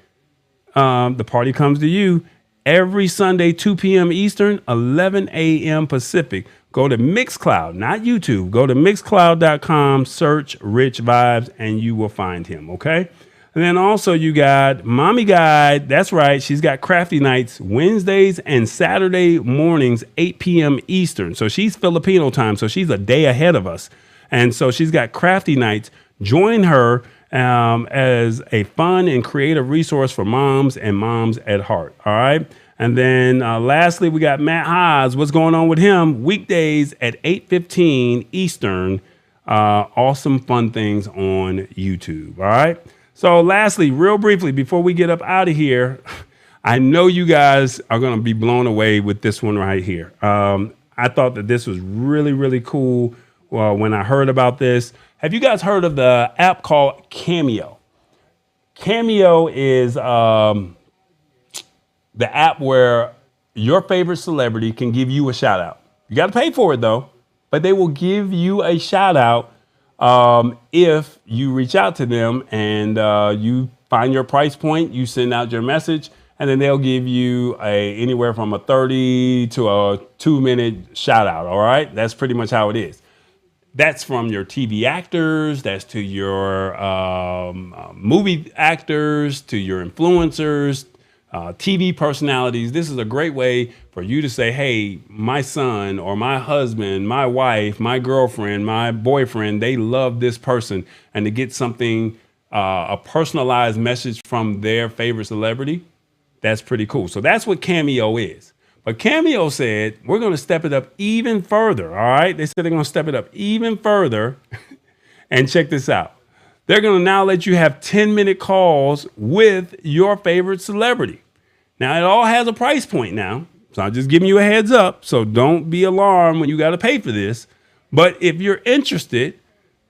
the party comes to you. Every Sunday, 2 p.m. Eastern, 11 a.m. Pacific. Go to Mixcloud, not YouTube. Go to mixcloud.com, search Rich Vibes, and you will find him. Okay. And then also you got Mommy Guide. That's right. She's got crafty nights Wednesdays and Saturday mornings, 8 p.m. Eastern. So she's Filipino time. So she's a day ahead of us. And so she's got crafty nights. Join her as a fun and creative resource for moms and moms at heart. All right. And then lastly, we got Matt Haas. What's going on with him? Weekdays at 8:15 Eastern. Awesome, fun things on YouTube. All right. So lastly, real briefly, before we get up out of here, I know you guys are going to be blown away with this one right here. I thought that this was really, really cool when I heard about this. Have you guys heard of the app called Cameo? Cameo is the app where your favorite celebrity can give you a shout out. You got to pay for it though, but they will give you a shout out if you reach out to them and you find your price point, you send out your message, and then they'll give you anywhere from a 30 to a 2-minute shout out. All right. That's pretty much how it is. That's from your TV actors, that's to your movie actors, to your influencers, TV personalities. This is a great way for you to say, hey, my son or my husband, my wife, my girlfriend, my boyfriend, they love this person, and to get something, a personalized message from their favorite celebrity. That's pretty cool. So that's what Cameo is. But Cameo said, we're going to step it up even further. All right. They said they're going to step it up even further. And check this out. They're going to now let you have 10-minute calls with your favorite celebrity. Now, it all has a price point now. So I'm just giving you a heads up. So don't be alarmed when you got to pay for this. But if you're interested,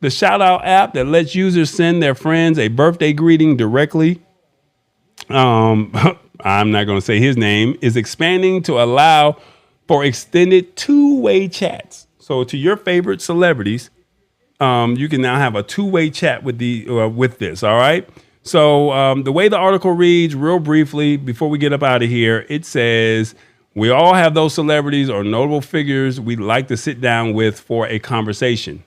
the shout out app that lets users send their friends a birthday greeting directly. I'm not going to say his name, is expanding to allow for extended two-way chats. So to your favorite celebrities, you can now have a two-way chat with this. All right. So the way the article reads, real briefly, before we get up out of here, it says we all have those celebrities or notable figures we'd like to sit down with for a conversation.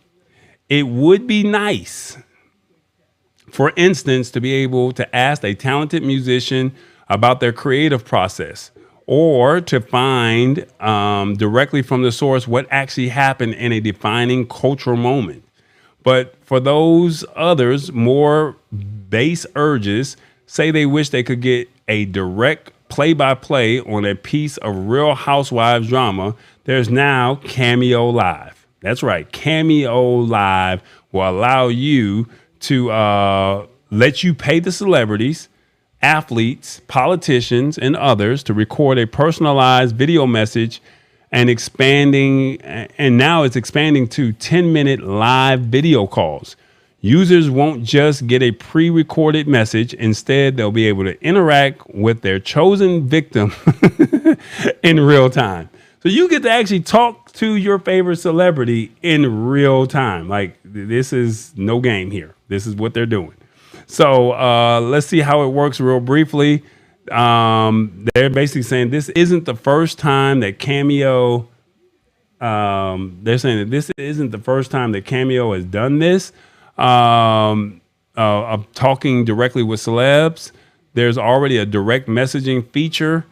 It would be nice, for instance, to be able to ask a talented musician about their creative process, or to find directly from the source what actually happened in a defining cultural moment. But for those others, more base urges, say they wish they could get a direct play-by-play on a piece of Real Housewives drama, there's now Cameo Live. That's right. Cameo Live will allow you to let you pay the celebrities, athletes, politicians, and others to record a personalized video message, and now it's expanding to 10-minute live video calls. Users won't just get a pre-recorded message. Instead, they'll be able to interact with their chosen victim in real time. So you get to actually talk to your favorite celebrity in real time. Like, this is no game here. This is what they're doing. So let's see how it works real briefly. They're basically saying this isn't the first time that Cameo. They're saying that this isn't the first time that Cameo has done this. Of talking directly with celebs. There's already a direct messaging feature,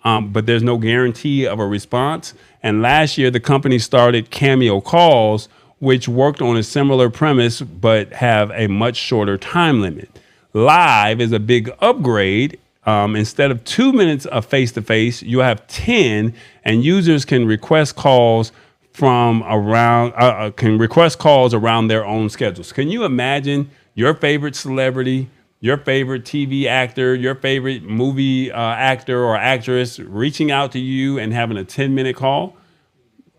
but there's no guarantee of a response. And last year, the company started Cameo Calls, which worked on a similar premise, but have a much shorter time limit. Live is a big upgrade. Instead of 2 minutes of face-to-face, you have 10, and users can request calls around their own schedules. Can you imagine your favorite celebrity, your favorite TV actor, your favorite movie actor or actress reaching out to you and having a 10-minute call?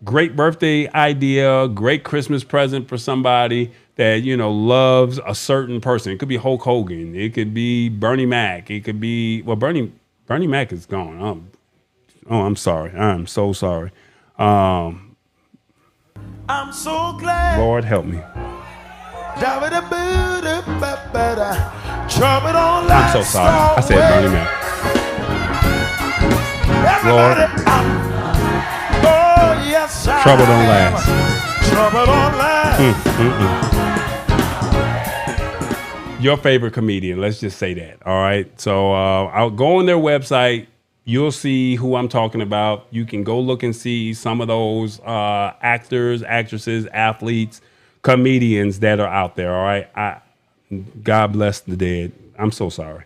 Great birthday idea, great Christmas present for somebody that, loves a certain person. It could be Hulk Hogan. It could be Bernie Mac. It could be, Bernie Mac is gone. I'm sorry. I'm so sorry. I'm so glad. Lord help me. I'm so sorry. I said Bernie Mac. Lord. Oh, yes, Trouble don't last. Trouble don't last. Your favorite comedian, let's just say that. All right. So I'll go on their website. You'll see who I'm talking about. You can go look and see some of those actors, actresses, athletes, comedians that are out there. All right. God bless the dead. I'm so sorry.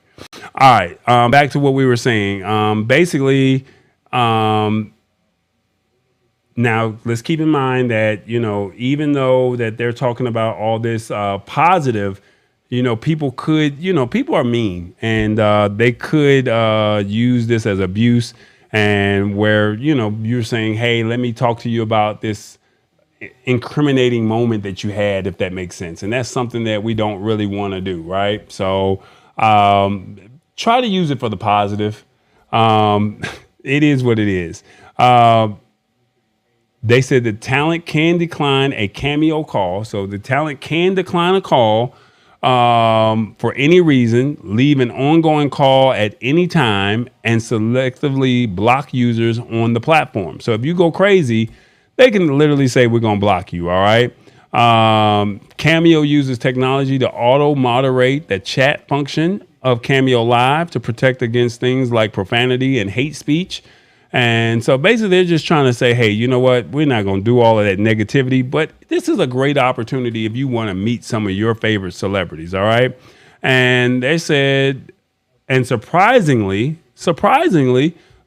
All right. Back to what we were saying. Basically, now let's keep in mind that, even though that they're talking about all this positive, people could, people are mean, and they could use this as abuse, and where, you're saying, hey, let me talk to you about this incriminating moment that you had, if that makes sense. And that's something that we don't really want to do, right? So try to use it for the positive. It is what it is. They said the talent can decline a Cameo call. So the talent can decline a call for any reason, leave an ongoing call at any time, and selectively block users on the platform. So if you go crazy, they can literally say, we're going to block you. All right. Cameo uses technology to auto moderate the chat function of Cameo Live to protect against things like profanity and hate speech. And so basically they're just trying to say, hey, you know what? We're not going to do all of that negativity, but this is a great opportunity if you want to meet some of your favorite celebrities. All right. And they said, and surprisingly,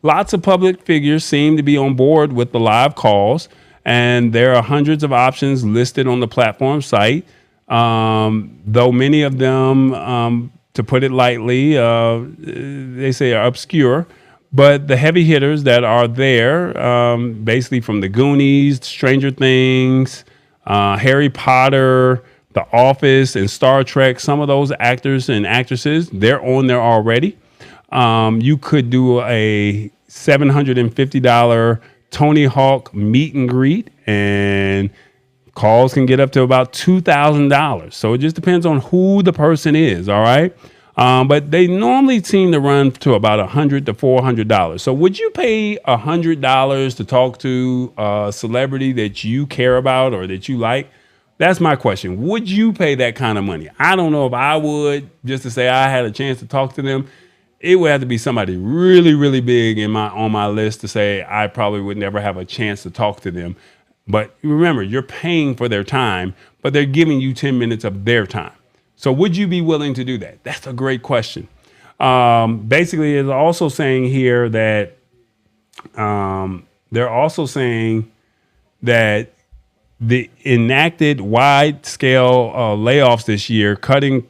lots of public figures seem to be on board with the live calls. And there are hundreds of options listed on the platform site, though many of them, to put it lightly, they say are obscure. But the heavy hitters that are there, basically from the Goonies, Stranger Things, Harry Potter, The Office, and Star Trek, some of those actors and actresses, they're on there already. You could do a $750 Tony Hawk meet and greet, and calls can get up to about $2,000. So it just depends on who the person is. All right. But they normally seem to run to about $100 to $400. So would you pay $100 to talk to a celebrity that you care about or that you like? That's my question. Would you pay that kind of money? I don't know if I would, just to say I had a chance to talk to them. It would have to be somebody really, really big on my list to say I probably would never have a chance to talk to them. But remember, you're paying for their time, but they're giving you 10 minutes of their time. So would you be willing to do that? That's a great question. Basically, it's also saying here that they're also saying that the enacted wide-scale layoffs this year, cutting a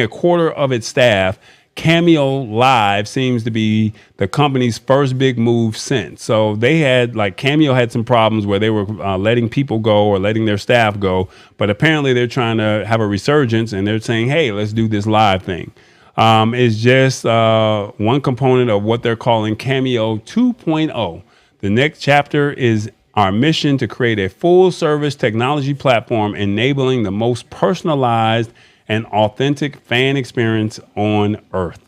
quarter of its staff. Cameo Live seems to be the company's first big move since. So they had, Cameo had some problems where they were letting people go or letting their staff go. But apparently they're trying to have a resurgence, and they're saying, hey, let's do this live thing. It's just one component of what they're calling Cameo 2.0. The next chapter is our mission to create a full service technology platform enabling the most personalized and authentic fan experience on earth.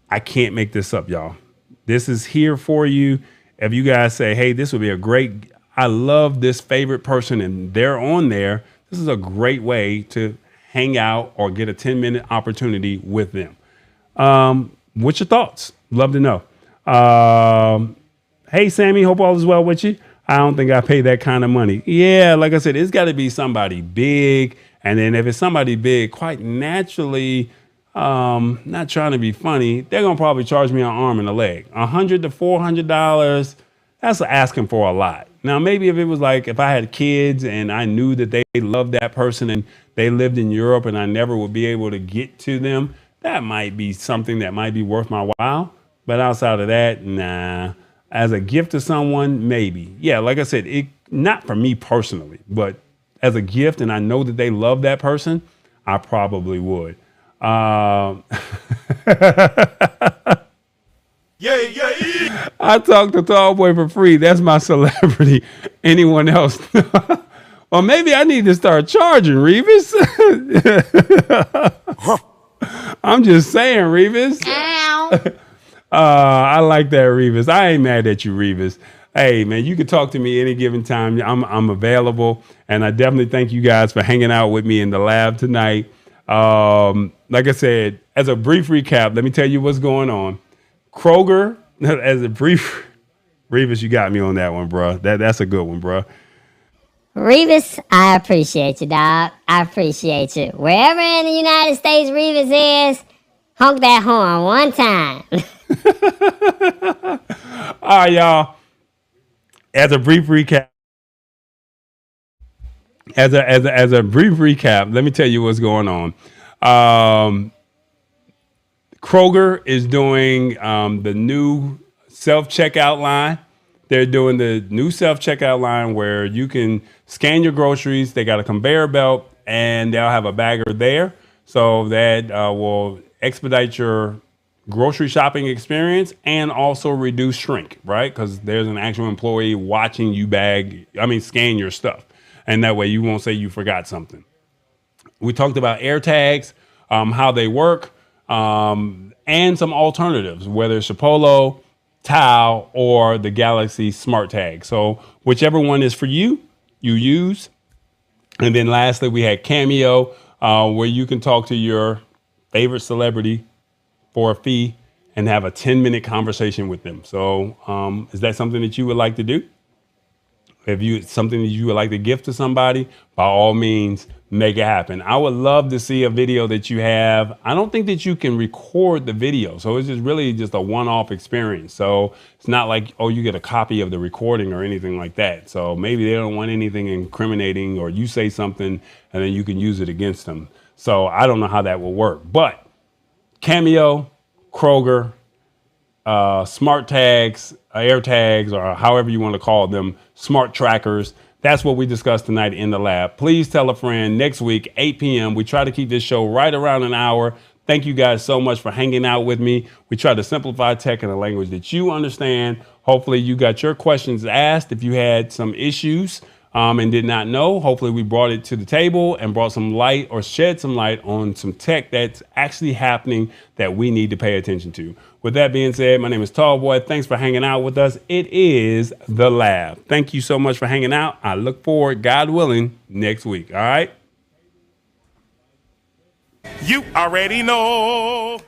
I can't make this up, y'all. This is here for you. If you guys say, hey, this would be I love this favorite person and they're on there, this is a great way to hang out or get a 10-minute opportunity with them. What's your thoughts? Love to know. Hey, Sammy, hope all is well with you. I don't think I pay that kind of money. Yeah, like I said, it's got to be somebody big. And then if it's somebody big, quite naturally, not trying to be funny, they're going to probably charge me an arm and a leg. $100 to $400, that's asking for a lot. Now, maybe if it was if I had kids and I knew that they loved that person and they lived in Europe and I never would be able to get to them, that might be something that might be worth my while. But outside of that, nah. As a gift to someone, maybe. Yeah, like I said, not for me personally, but as a gift, and I know that they love that person, I probably would. Yeah. I talk to Tallboy for free. That's my celebrity. Anyone else? Well, maybe I need to start charging, Revis. I'm just saying, Revis. I like that, Revis. I ain't mad at you, Revis. Hey, man, you can talk to me any given time. I'm available, and I definitely thank you guys for hanging out with me in the lab tonight. Like I said, as a brief recap, let me tell you what's going on. Kroger, as a brief, Revis, you got me on that one, bro. That's a good one, bro. Revis, I appreciate you, dog. I appreciate you. Wherever in the United States Revis is, honk that horn one time. All right, y'all. As a brief recap, let me tell you what's going on. Kroger is doing the new self checkout line. They're doing the new self checkout line where you can scan your groceries. They got a conveyor belt and they'll have a bagger there. So that will expedite your grocery shopping experience and also reduce shrink, right? Because there's an actual employee watching you scan your stuff. And that way you won't say you forgot something. We talked about Airtags, how they work, and some alternatives, whether it's Chipolo, Tile, or the Galaxy Smart Tag. So whichever one is for you, you use. And then lastly, we had Cameo, where you can talk to your favorite celebrity for a fee and have a 10-minute conversation with them. So is that something that you would like to do? If something that you would like to gift to somebody, by all means, make it happen. I would love to see a video that you have. I don't think that you can record the video. So it's just a one-off experience. So it's not like, oh, you get a copy of the recording or anything like that. So maybe they don't want anything incriminating or you say something and then you can use it against them. So I don't know how that will work. But Cameo, Kroger, smart tags, Airtags, or however you want to call them, smart trackers. That's what we discussed tonight in the lab. Please tell a friend. Next week, 8 p.m. We try to keep this show right around an hour. Thank you guys so much for hanging out with me. We try to simplify tech in a language that you understand. Hopefully you got your questions asked. If you had some issues and did not know, hopefully we brought it to the table and brought some light or shed some light on some tech that's actually happening that we need to pay attention to. With that being said, my name is Tallboy. Thanks for hanging out with us. It is The Lab. Thank you so much for hanging out. I look forward, God willing, next week. All right? You already know.